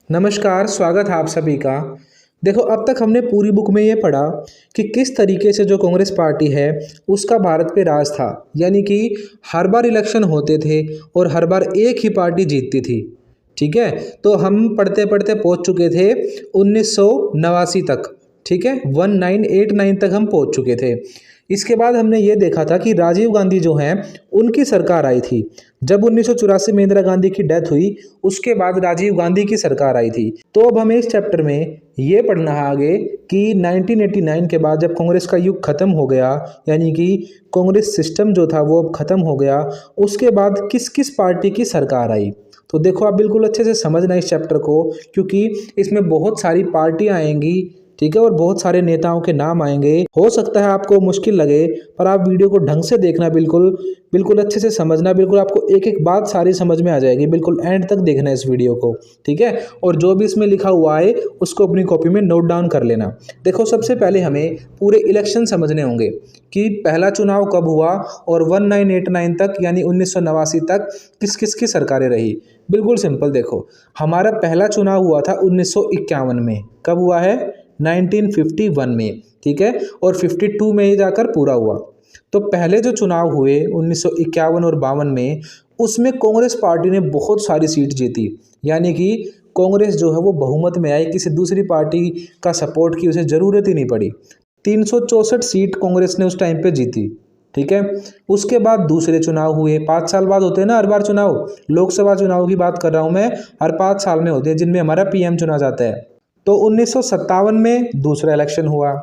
नमस्कार, स्वागत है आप सभी का। देखो, अब तक हमने पूरी बुक में ये पढ़ा कि किस तरीके से जो कांग्रेस पार्टी है उसका भारत पे राज था। यानी कि हर बार इलेक्शन होते थे और हर बार एक ही पार्टी जीतती थी। ठीक है, तो हम पढ़ते पढ़ते पहुंच चुके थे 1989 तक। ठीक है, 1989 तक हम पहुंच चुके थे। इसके बाद हमने ये देखा था कि राजीव गांधी जो हैं उनकी सरकार आई थी। जब 1984 में इंदिरा गांधी की डेथ हुई, उसके बाद राजीव गांधी की सरकार आई थी। तो अब हमें इस चैप्टर में ये पढ़ना है आगे कि 1989 के बाद जब कांग्रेस का युग खत्म हो गया, यानी कि कांग्रेस सिस्टम जो था वो अब खत्म हो गया, उसके बाद किस किस पार्टी की सरकार आई। तो देखो, आप बिल्कुल अच्छे से समझना इस चैप्टर को, क्योंकि इसमें बहुत सारी पार्टियां आएंगी। ठीक है, और बहुत सारे नेताओं के नाम आएंगे। हो सकता है आपको मुश्किल लगे, पर आप वीडियो को ढंग से देखना, बिल्कुल बिल्कुल अच्छे से समझना। बिल्कुल आपको एक एक बात सारी समझ में आ जाएगी। बिल्कुल एंड तक देखना इस वीडियो को। ठीक है, और जो भी इसमें लिखा हुआ है उसको अपनी कॉपी में नोट डाउन कर लेना। देखो, सबसे पहले हमें पूरे इलेक्शन समझने होंगे कि पहला चुनाव कब हुआ और 1989 तक यानी 1989 तक किस किस की सरकारें रही। बिल्कुल सिंपल। देखो, हमारा पहला चुनाव हुआ था 1951 में। कब हुआ है? 1951 में। ठीक है, और 52 में ही जाकर पूरा हुआ। तो पहले जो चुनाव हुए 1951 और 52 में, उसमें कांग्रेस पार्टी ने बहुत सारी सीट जीती। यानी कि कांग्रेस जो है वो बहुमत में आई, किसी दूसरी पार्टी का सपोर्ट की उसे ज़रूरत ही नहीं पड़ी। 364 सीट कांग्रेस ने उस टाइम पे जीती। ठीक है, उसके बाद दूसरे चुनाव हुए। 5 साल बाद होते हैं ना हर बार चुनाव। लोकसभा चुनाव की बात कर रहा हूँ मैं, हर 5 साल में होते हैं, जिनमें हमारा पीएम चुना जाता है। तो 1957 में दूसरा इलेक्शन हुआ,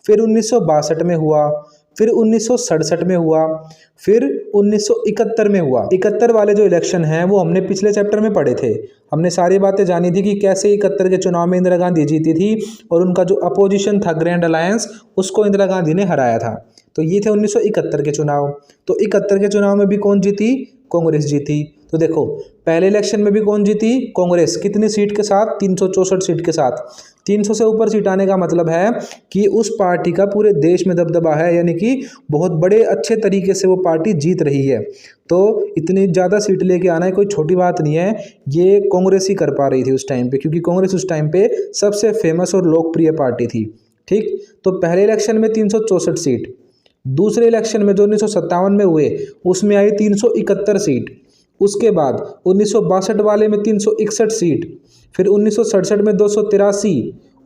फिर 1962 में हुआ, फिर 1967 में हुआ, फिर 1971 में हुआ। 71 वाले जो इलेक्शन हैं वो हमने पिछले चैप्टर में पढ़े थे। हमने सारी बातें जानी थी कि कैसे 71 के चुनाव में इंदिरा गांधी जीती थी और उनका जो अपोजिशन था ग्रैंड अलायंस, उसको इंदिरा गांधी ने हराया था। तो ये थे 1971 के चुनाव। तो 71 के चुनाव में भी कौन जीती? कांग्रेस जीती। तो देखो, पहले इलेक्शन में भी कौन जीती? कांग्रेस। कितनी सीट के साथ? 364 सीट के साथ। 300 से ऊपर सीट आने का मतलब है कि उस पार्टी का पूरे देश में दबदबा है, यानी कि बहुत बड़े अच्छे तरीके से वो पार्टी जीत रही है। तो इतनी ज़्यादा सीट लेके आना है कोई छोटी बात नहीं है। ये कांग्रेस ही कर पा रही थी उस टाइम पे, क्योंकि कांग्रेस उस टाइम पे सबसे फेमस और लोकप्रिय पार्टी थी। ठीक, तो पहले इलेक्शन में 364 सीट। दूसरे इलेक्शन में जो 1957 में हुए, उसमें आई 371 सीट। उसके बाद 1962 वाले में 361 सीट, फिर 1967 में 283,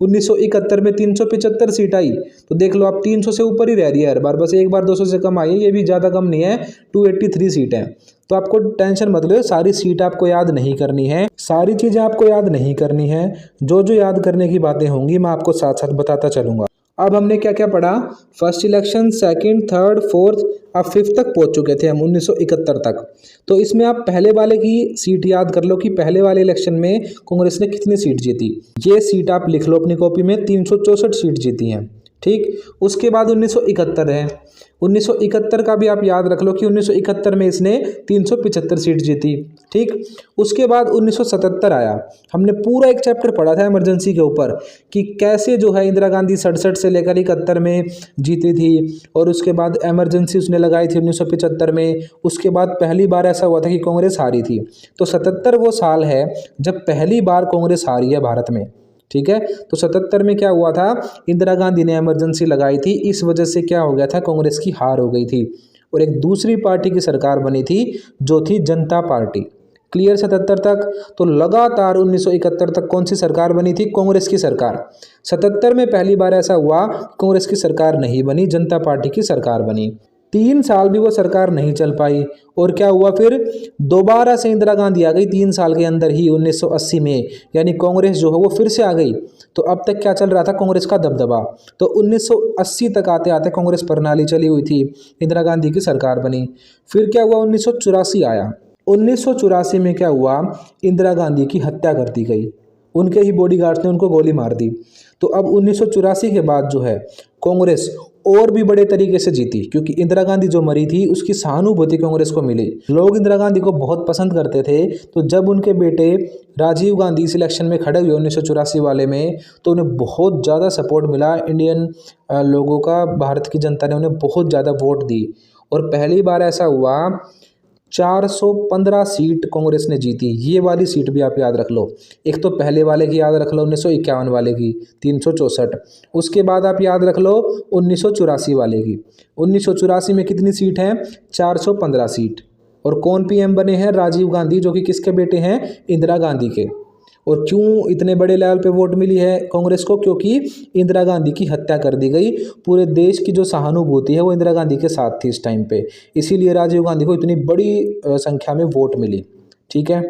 1971 में 375 सीट आई। तो देख लो, आप 300 से ऊपर ही रह रही है हर बार, बस एक बार 200 से कम आई है, ये भी ज़्यादा कम नहीं है। 283 सीट है। तो आपको टेंशन मत लो, सारी सीट आपको याद नहीं करनी है, सारी चीज़ें आपको याद नहीं करनी है। जो जो याद करने की बातें होंगी मैं आपको साथ साथ बताता चलूँगा। अब हमने क्या क्या पढ़ा? First election, second, third, fourth, अब फिफ्थ तक पहुंच चुके थे हम 1971 तक। तो इसमें आप पहले वाले की सीट याद कर लो कि पहले वाले इलेक्शन में कांग्रेस ने कितनी सीट जीती। ये सीट आप लिख लो अपनी कॉपी में, 364 सीट जीती हैं। ठीक, उसके बाद 1971 है। 1971 का भी आप याद रख लो कि 1971 में इसने 375 सीट जीती। ठीक, उसके बाद 1977 आया। हमने पूरा एक चैप्टर पढ़ा था इमरजेंसी के ऊपर कि कैसे जो है इंदिरा गांधी 67 से लेकर 71 में जीती थी, और उसके बाद इमरजेंसी उसने लगाई थी 1975 में। उसके बाद पहली बार ऐसा हुआ था कि कांग्रेस हारी थी। तो 77 वो साल है जब पहली बार कांग्रेस हारी है भारत में। ठीक है, तो 77 में क्या हुआ था? इंदिरा गांधी ने इमरजेंसी लगाई थी, इस वजह से क्या हो गया था? कांग्रेस की हार हो गई थी और एक दूसरी पार्टी की सरकार बनी थी जो थी जनता पार्टी। क्लियर? 77 तक। तो लगातार 1971 तक कौन सी सरकार बनी थी? कांग्रेस की सरकार। 77 में पहली बार ऐसा हुआ कांग्रेस की सरकार नहीं बनी, जनता पार्टी की सरकार बनी। 3 साल भी वो सरकार नहीं चल पाई, और क्या हुआ फिर? दोबारा से इंदिरा गांधी आ गई 3 साल के अंदर ही 1980 में, यानी कांग्रेस जो है वो फिर से आ गई। तो अब तक क्या चल रहा था? कांग्रेस का दबदबा। तो 1980 तक आते आते कांग्रेस प्रणाली चली हुई थी, इंदिरा गांधी की सरकार बनी। फिर क्या हुआ? 1984 आया। 1984 में क्या हुआ? इंदिरा गांधी की हत्या कर दी गई, उनके ही बॉडीगार्ड्स ने उनको गोली मार दी। तो अब 1984 के बाद जो है कांग्रेस और भी बड़े तरीके से जीती, क्योंकि इंदिरा गांधी जो मरी थी उसकी सहानुभूति कांग्रेस को मिली। लोग इंदिरा गांधी को बहुत पसंद करते थे। तो जब उनके बेटे राजीव गांधी इस इलेक्शन में खड़े हुए 1984 वाले में, तो उन्हें बहुत ज़्यादा सपोर्ट मिला इंडियन लोगों का। भारत की जनता ने उन्हें बहुत ज़्यादा वोट दी, और पहली बार ऐसा हुआ 415 सीट कांग्रेस ने जीती। ये वाली सीट भी आप याद रख लो। एक तो पहले वाले की याद रख लो 1951 वाले की 364। उसके बाद आप याद रख लो 1984 वाले की। 1984 में कितनी सीट हैं? 415 सीट। और कौन पीएम बने हैं? राजीव गांधी, जो कि किसके बेटे हैं? इंदिरा गांधी के। और क्यों इतने बड़े लेवल पे वोट मिली है कांग्रेस को? क्योंकि इंदिरा गांधी की हत्या कर दी गई। पूरे देश की जो सहानुभूति है वो इंदिरा गांधी के साथ थी इस टाइम पे, इसीलिए राजीव गांधी को इतनी बड़ी संख्या में वोट मिली। ठीक है,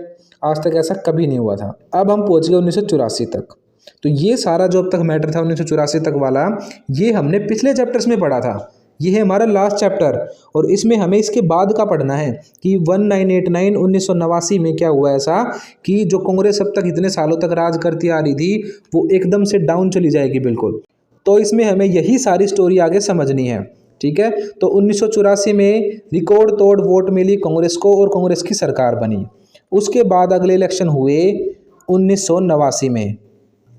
आज तक ऐसा कभी नहीं हुआ था। अब हम पहुंच गए 1984 तक। तो ये सारा जो अब तक मैटर था 1984 तक वाला, ये हमने पिछले चैप्टर्स में पढ़ा था। ये है हमारा लास्ट चैप्टर, और इसमें हमें इसके बाद का पढ़ना है कि 1989 1989 में क्या हुआ ऐसा कि जो कांग्रेस अब तक इतने सालों तक राज करती आ रही थी वो एकदम से डाउन चली जाएगी बिल्कुल। तो इसमें हमें यही सारी स्टोरी आगे समझनी है। ठीक है, तो 1984 में रिकॉर्ड तोड़ वोट मिली कांग्रेस को और कांग्रेस की सरकार बनी। उसके बाद अगले इलेक्शन हुए 1989 में।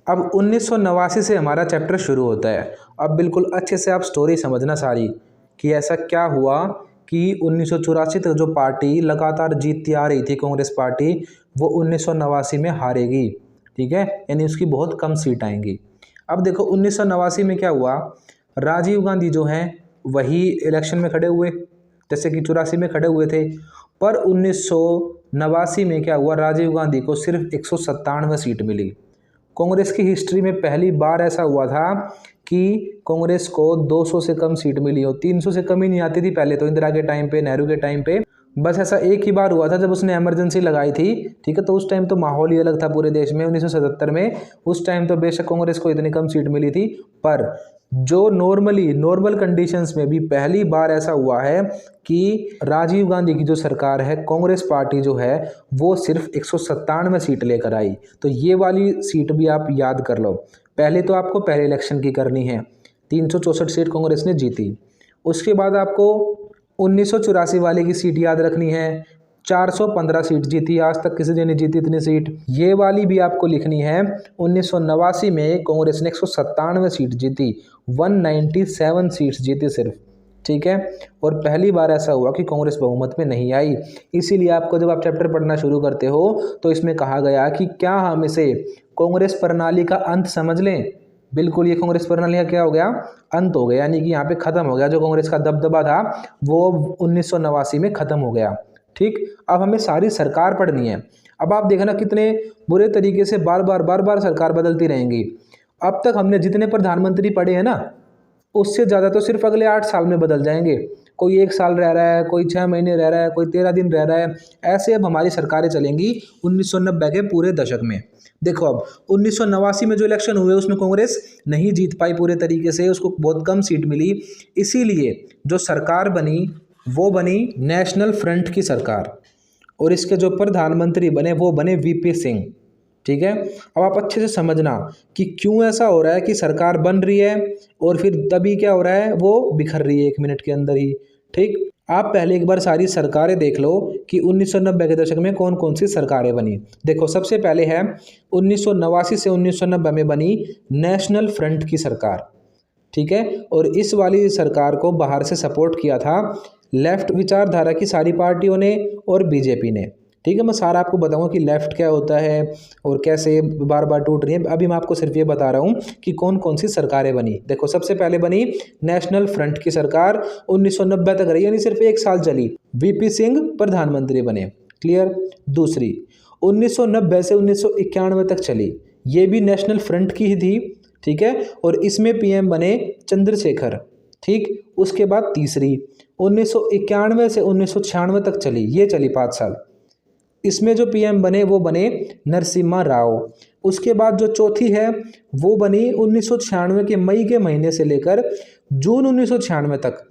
अब 1989 से हमारा चैप्टर शुरू होता है। अब बिल्कुल अच्छे से आप स्टोरी समझना सारी कि ऐसा क्या हुआ कि 1984 तक जो पार्टी लगातार जीतती आ रही थी कांग्रेस पार्टी, वो 1989 में हारेगी। ठीक है, यानी उसकी बहुत कम सीट आएंगी। अब देखो 1989 में क्या हुआ, राजीव गांधी जो हैं वही इलेक्शन में खड़े हुए जैसे कि 84 में खड़े हुए थे। पर 1989 में क्या हुआ, राजीव गांधी को सिर्फ 197 सीट मिली। कांग्रेस की हिस्ट्री में पहली बार ऐसा हुआ था कि कांग्रेस को 200 से कम सीट मिली हो। 300 से कम ही नहीं आती थी पहले तो, इंदिरा के टाइम पे, नेहरू के टाइम पे। बस ऐसा एक ही बार हुआ था जब उसने इमरजेंसी लगाई थी। ठीक है, तो उस टाइम तो माहौल ही अलग था पूरे देश में 1977 में। उस टाइम तो बेशक कांग्रेस को इतनी कम सीट मिली थी, पर जो नॉर्मल कंडीशंस में भी पहली बार ऐसा हुआ है कि राजीव गांधी की जो सरकार है, कांग्रेस पार्टी जो है, वो सिर्फ 197 सीट लेकर आई। तो ये वाली सीट भी आप याद कर लो। पहले तो आपको पहले इलेक्शन की करनी है, 364 सीट कांग्रेस ने जीती। उसके बाद आपको 1984 वाले की सीट याद रखनी है, 415 सीट जीती। आज तक किसी ने नहीं जीती इतनी सीट। ये वाली भी आपको लिखनी है, 1989 में कांग्रेस ने 197 सीट जीती, 197 सीट्स जीती सिर्फ। ठीक है, और पहली बार ऐसा हुआ कि कांग्रेस बहुमत में नहीं आई। इसीलिए आपको जब आप चैप्टर पढ़ना शुरू करते हो तो इसमें कहा गया कि क्या हम इसे कांग्रेस प्रणाली का अंत समझ लें। बिल्कुल, ये कांग्रेस प्रणाली का क्या हो गया, अंत हो गया, यानी कि यहाँ पे खत्म हो गया। जो कांग्रेस का दबदबा था वो 1989 में खत्म हो गया। ठीक, अब हमें सारी सरकार पढ़नी है। अब आप देखना कितने बुरे तरीके से बार बार सरकार बदलती रहेंगी। अब तक हमने जितने प्रधानमंत्री पढ़े हैं ना, उससे ज़्यादा तो सिर्फ अगले 8 साल में बदल जाएंगे। कोई 1 साल रह रहा है, कोई 6 महीने रह रहा है, कोई 13 दिन रह रहा है। ऐसे अब हमारी सरकारें चलेंगी 1990 के पूरे दशक में। देखो अब 1989 में जो इलेक्शन हुए उसमें कांग्रेस नहीं जीत पाई पूरे तरीके से, उसको बहुत कम सीट मिली। इसीलिए जो सरकार बनी वो बनी नेशनल फ्रंट की सरकार, और इसके जो प्रधानमंत्री बने वो बने वीपी सिंह। ठीक है, अब आप अच्छे से समझना कि क्यों ऐसा हो रहा है कि सरकार बन रही है और फिर तभी क्या हो रहा है, वो बिखर रही है 1 मिनट के अंदर ही। ठीक, आप पहले एक बार सारी सरकारें देख लो कि 1990 के दशक में कौन कौन सी सरकारें बनी। देखो सबसे पहले है 1989 से 1990 में बनी नेशनल फ्रंट की सरकार। ठीक है, और इस वाली सरकार को बाहर से सपोर्ट किया था लेफ्ट विचारधारा की सारी पार्टियों ने और बीजेपी ने। ठीक है, मैं सारा आपको बताऊंगा कि लेफ्ट क्या होता है और कैसे बार बार टूट रही है। अभी मैं आपको सिर्फ ये बता रहा हूँ कि कौन कौन सी सरकारें बनी। देखो सबसे पहले बनी नेशनल फ्रंट की सरकार, 1990 तक रही, यानी सिर्फ 1 साल चली। वीपी सिंह प्रधानमंत्री बने। क्लियर। दूसरी 1990 से 1991 तक चली, ये भी नेशनल फ्रंट की ही थी। ठीक है, और इसमें पीएम बने चंद्रशेखर। ठीक, उसके बाद तीसरी 1991 से 1996 तक चली, ये चली 5 साल। इसमें जो पीएम बने वो बने नरसिम्हा राव। उसके बाद जो चौथी है वो बनी 1996 के मई के महीने से लेकर जून 1996 तक।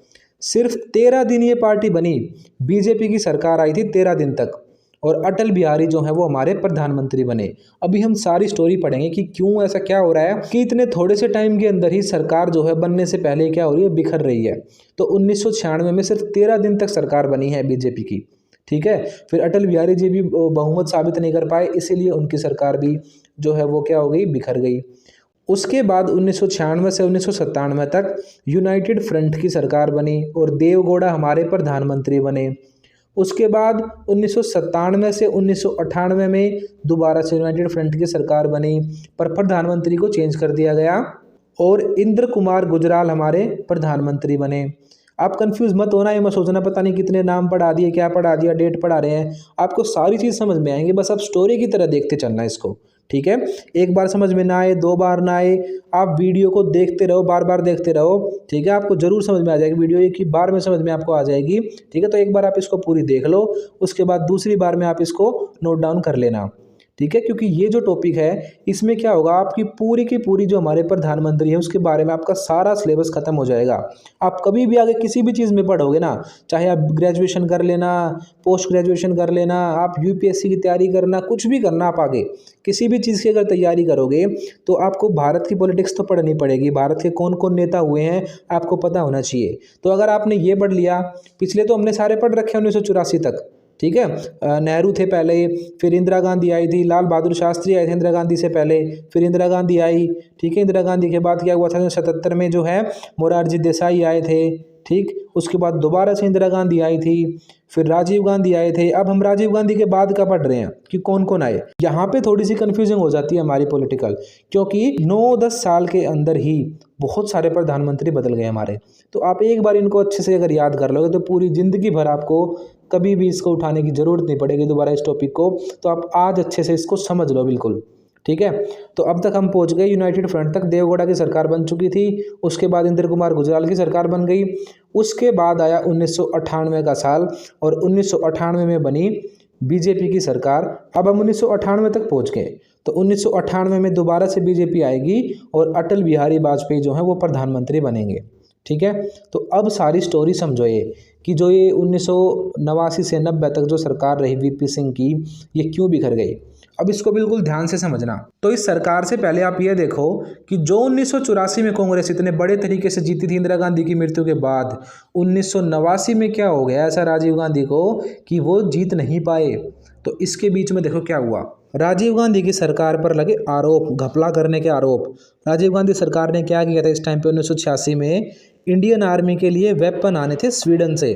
सिर्फ 13 दिन ये पार्टी बनी, बीजेपी की सरकार आई थी 13 दिन तक, और अटल बिहारी जो है वो हमारे प्रधानमंत्री बने। अभी हम सारी स्टोरी पढ़ेंगे कि क्यों ऐसा क्या हो रहा है कि इतने थोड़े से टाइम के अंदर ही सरकार जो है बनने से पहले क्या हो रही है, बिखर रही है। तो 1996 में सिर्फ 13 दिन तक सरकार बनी है बीजेपी की। ठीक है, फिर अटल बिहारी जी भी बहुमत साबित नहीं कर पाए, इसीलिए उनकी सरकार भी जो है वो क्या हो गई, बिखर गई। उसके बाद 1996 से 1997 तक यूनाइटेड फ्रंट की सरकार बनी और देवगौड़ा हमारे प्रधानमंत्री बने। उसके बाद 1997 से 1998 में दोबारा से यूनाइटेड फ्रंट की सरकार बनी, पर प्रधानमंत्री को चेंज कर दिया गया और इंद्र कुमार गुजराल हमारे प्रधानमंत्री बने। आप कंफ्यूज मत होना, ये मत सोचना पता नहीं कितने नाम पढ़ा दिए, क्या पढ़ा दिया, डेट पढ़ा रहे हैं। आपको सारी चीज़ समझ में आएंगी, बस आप स्टोरी की तरह देखते चलना इसको, ठीक है। एक बार समझ में ना आए, दो बार ना आए, आप वीडियो को देखते रहो, बार बार देखते रहो, ठीक है। आपको जरूर समझ में आ जाएगी, वीडियो एक ही बार में समझ में आपको आ जाएगी, ठीक है। तो एक बार आप इसको पूरी देख लो, उसके बाद दूसरी बार में आप इसको नोट डाउन कर लेना, ठीक है। क्योंकि ये जो टॉपिक है इसमें क्या होगा, आपकी पूरी की पूरी जो हमारे प्रधानमंत्री है उसके बारे में आपका सारा सिलेबस खत्म हो जाएगा। आप कभी भी आगे किसी भी चीज़ में पढ़ोगे ना, चाहे आप ग्रेजुएशन कर लेना, पोस्ट ग्रेजुएशन कर लेना, आप यूपीएससी की तैयारी करना, कुछ भी करना, आप आगे किसी भी चीज़ की अगर तैयारी करोगे तो आपको भारत की पॉलिटिक्स तो पढ़नी पड़ेगी, भारत के कौन कौन नेता हुए हैं आपको पता होना चाहिए। तो अगर आपने ये पढ़ लिया, पिछले तो हमने सारे पढ़ रखे 1984 तक, ठीक है। नेहरू थे पहले, फिर इंदिरा गांधी आई थी, लाल बहादुर शास्त्री आए थे इंदिरा गांधी से पहले, फिर इंदिरा गांधी आई, ठीक है। इंदिरा गांधी के बाद क्या हुआ था, 77 में जो है मोरारजी देसाई आए थे, ठीक। उसके बाद दोबारा से इंदिरा गांधी आई थी, फिर राजीव गांधी आए थे। अब हम राजीव गांधी के बाद का पढ़ रहे हैं कि कौन कौन आए। यहाँ पे थोड़ी सी कन्फ्यूजिंग हो जाती है हमारी पॉलिटिकल, क्योंकि 9-10 साल के अंदर ही बहुत सारे प्रधानमंत्री बदल गए हमारे। तो आप एक बार इनको अच्छे से अगर याद कर लोगे तो पूरी ज़िंदगी भर आपको कभी भी इसको उठाने की ज़रूरत नहीं पड़ेगी दोबारा इस टॉपिक को। तो आप आज अच्छे से इसको समझ लो बिल्कुल, ठीक है। तो अब तक हम पहुंच गए यूनाइटेड फ्रंट तक, देवगौड़ा की सरकार बन चुकी थी, उसके बाद इंद्र कुमार गुजराल की सरकार बन गई, उसके बाद आया 1998 का साल और 1998 में बनी बीजेपी की सरकार। अब हम 1998 तक पहुंच गए, तो 1998 में दोबारा से बीजेपी आएगी और अटल बिहारी वाजपेयी जो है वो प्रधानमंत्री बनेंगे, ठीक है। तो अब सारी स्टोरी समझो ये कि जो ये 1989 से 90 तक जो सरकार रही वीपी सिंह की, ये क्यों बिखर गई। अब इसको बिल्कुल ध्यान से समझना। तो इस सरकार से पहले आप ये देखो कि जो 1984 में कांग्रेस इतने बड़े तरीके से जीती थी इंदिरा गांधी की मृत्यु के बाद, 1989 में क्या हो गया ऐसा राजीव गांधी को कि वो जीत नहीं पाए। तो इसके बीच में देखो क्या हुआ, राजीव गांधी की सरकार पर लगे आरोप, घपला करने के आरोप। राजीव गांधी सरकार ने क्या किया था इस टाइम पे 1986 में, इंडियन आर्मी के लिए वेपन आने थे स्वीडन से।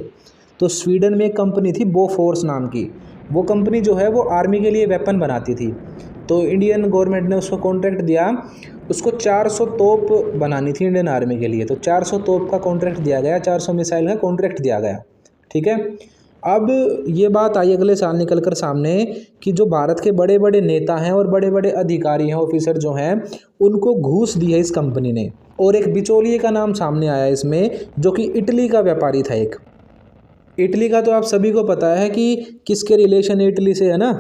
तो स्वीडन में एक कंपनी थी बोफोर्स नाम की, वो कंपनी जो है वो आर्मी के लिए वेपन बनाती थी। तो इंडियन गवर्नमेंट ने उसको कॉन्ट्रैक्ट दिया, उसको 400 तोप बनानी थी इंडियन आर्मी के लिए। तो 400 तोप का कॉन्ट्रैक्ट दिया गया, 400 मिसाइल का कॉन्ट्रैक्ट दिया गया, ठीक है। अब ये बात आई अगले साल निकल कर सामने कि जो भारत के बड़े बड़े नेता हैं और बड़े बड़े अधिकारी हैं, ऑफिसर जो हैं, उनको घूस दी है इस कंपनी ने। और एक बिचौलिए का नाम सामने आया इसमें, जो कि इटली का व्यापारी था एक। इटली का तो आप सभी को पता है कि किसके रिलेशन इटली से है ना।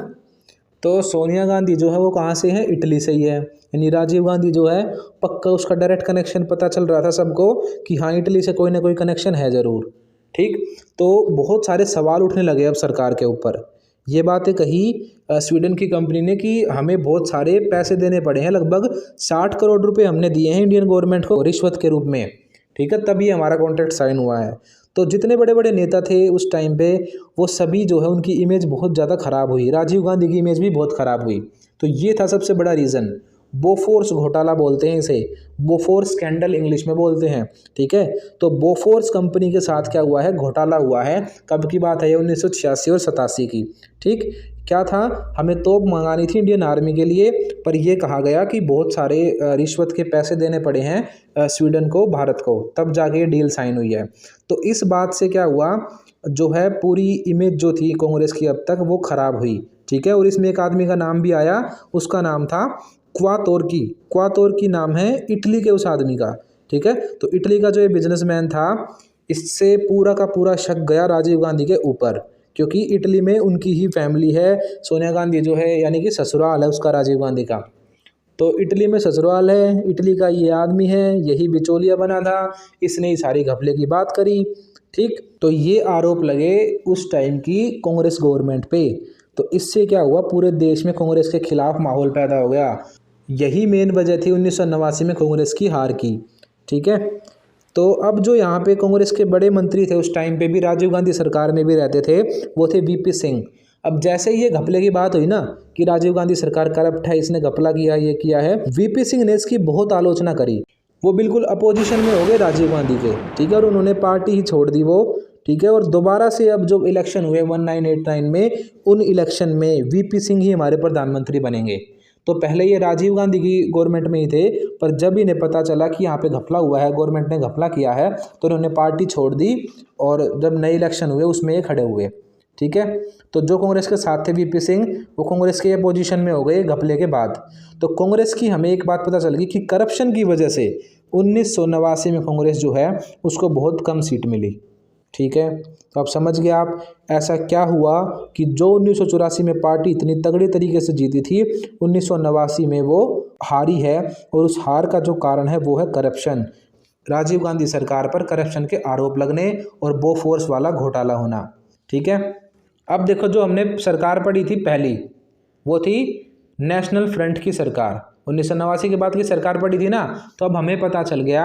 तो सोनिया गांधी जो है वो कहाँ से है, इटली से ही है। यानी राजीव गांधी जो है पक्का उसका डायरेक्ट कनेक्शन पता चल रहा था सबको कि हाँ इटली से कोई ना कोई कनेक्शन है ज़रूर, ठीक। तो बहुत सारे सवाल उठने लगे अब सरकार के ऊपर। ये बातें कही स्वीडन की कंपनी ने कि हमें बहुत सारे पैसे देने पड़े हैं, लगभग 60 करोड़ रुपए हमने दिए हैं इंडियन गवर्नमेंट को रिश्वत के रूप में, ठीक है, तभी हमारा कॉन्ट्रैक्ट साइन हुआ है। तो जितने बड़े बड़े नेता थे उस टाइम पे वो सभी जो है उनकी इमेज बहुत ज़्यादा ख़राब हुई, राजीव गांधी की इमेज भी बहुत ख़राब हुई। तो ये था सबसे बड़ा रीज़न, बोफोर्स घोटाला बोलते हैं इसे, बोफोर्स स्कैंडल इंग्लिश में बोलते हैं, ठीक है। तो बोफोर्स कंपनी के साथ क्या हुआ है, घोटाला हुआ है। कब की बात है ये, 1986 और 87 की, ठीक। क्या था, हमें तोप मंगानी थी इंडियन आर्मी के लिए, पर यह कहा गया कि बहुत सारे रिश्वत के पैसे देने पड़े हैं स्वीडन को, भारत को, तब जाके ये डील साइन हुई है। तो इस बात से क्या हुआ, जो है पूरी इमेज जो थी कांग्रेस की अब तक वो ख़राब हुई, ठीक है। और इसमें एक आदमी का नाम भी आया, उसका नाम था क्वातोर्की। क्वातोर्की नाम है इटली के उस आदमी का, ठीक है। तो इटली का जो ये बिजनेसमैन था, इससे पूरा का पूरा शक गया राजीव गांधी के ऊपर, क्योंकि इटली में उनकी ही फैमिली है। सोनिया गांधी जो है यानी कि ससुराल है उसका, राजीव गांधी का। तो इटली में ससुराल है, इटली का ये आदमी है, यही बिचौलिया बना था, इसने ही सारी घपले की बात करी, ठीक। तो ये आरोप लगे उस टाइम की कांग्रेस गवर्नमेंट पे। तो इससे क्या हुआ, पूरे देश में कांग्रेस के खिलाफ माहौल पैदा हो गया। यही मेन वजह थी 1989 में कांग्रेस की हार की, ठीक है। तो अब जो यहाँ पे कांग्रेस के बड़े मंत्री थे उस टाइम पे भी, राजीव गांधी सरकार में भी रहते थे, वो थे वीपी सिंह। अब जैसे ही ये घपले की बात हुई ना कि राजीव गांधी सरकार करप्ट है, इसने घपला किया, ये किया है, वीपी सिंह ने इसकी बहुत आलोचना करी। वो बिल्कुल अपोजिशन में हो गए राजीव गांधी के, ठीक है, और उन्होंने पार्टी ही छोड़ दी वो, ठीक है। और दोबारा से अब जो इलेक्शन हुए 1989 में, उन इलेक्शन में वीपी सिंह ही हमारे प्रधानमंत्री बनेंगे। तो पहले ये राजीव गांधी की गवर्नमेंट में ही थे, पर जब इन्हें पता चला कि यहाँ पे घपला हुआ है, गवर्नमेंट ने घपला किया है, तो इन्होंने पार्टी छोड़ दी और जब नए इलेक्शन हुए उसमें ये खड़े हुए। ठीक है। तो जो कांग्रेस के साथ थे वीपी सिंह, वो कांग्रेस के अपोजिशन में हो गए घपले के बाद। तो कांग्रेस की हमें एक बात पता चल गई कि करप्शन की वजह से 1989 में कांग्रेस जो है उसको बहुत कम सीट मिली। ठीक है। तो आप समझ गए आप ऐसा क्या हुआ कि जो 1984 में पार्टी इतनी तगड़ी तरीके से जीती थी, 1989 में वो हारी है, और उस हार का जो कारण है वो है करप्शन। राजीव गांधी सरकार पर करप्शन के आरोप लगने और बोफोर्स वाला घोटाला होना। ठीक है। अब देखो, जो हमने सरकार पढ़ी थी पहली, वो थी नेशनल फ्रंट की सरकार। 1989 के बाद की सरकार पड़ी थी ना, तो अब हमें पता चल गया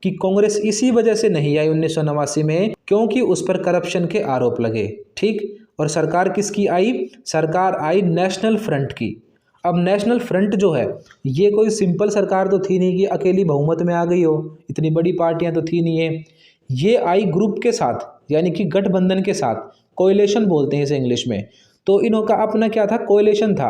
कि कांग्रेस इसी वजह से नहीं आई 1989 में, क्योंकि उस पर करप्शन के आरोप लगे। ठीक। और सरकार किसकी आई? सरकार आई नेशनल फ्रंट की। अब नेशनल फ्रंट जो है, ये कोई सिंपल सरकार तो थी नहीं कि अकेली बहुमत में आ गई हो, इतनी बड़ी पार्टियां तो थी नहीं है। ये आई ग्रुप के साथ, यानी कि गठबंधन के साथ, कोएलिशन बोलते हैं इसे इंग्लिश में। तो इनका अपना क्या था? कोएलिशन था।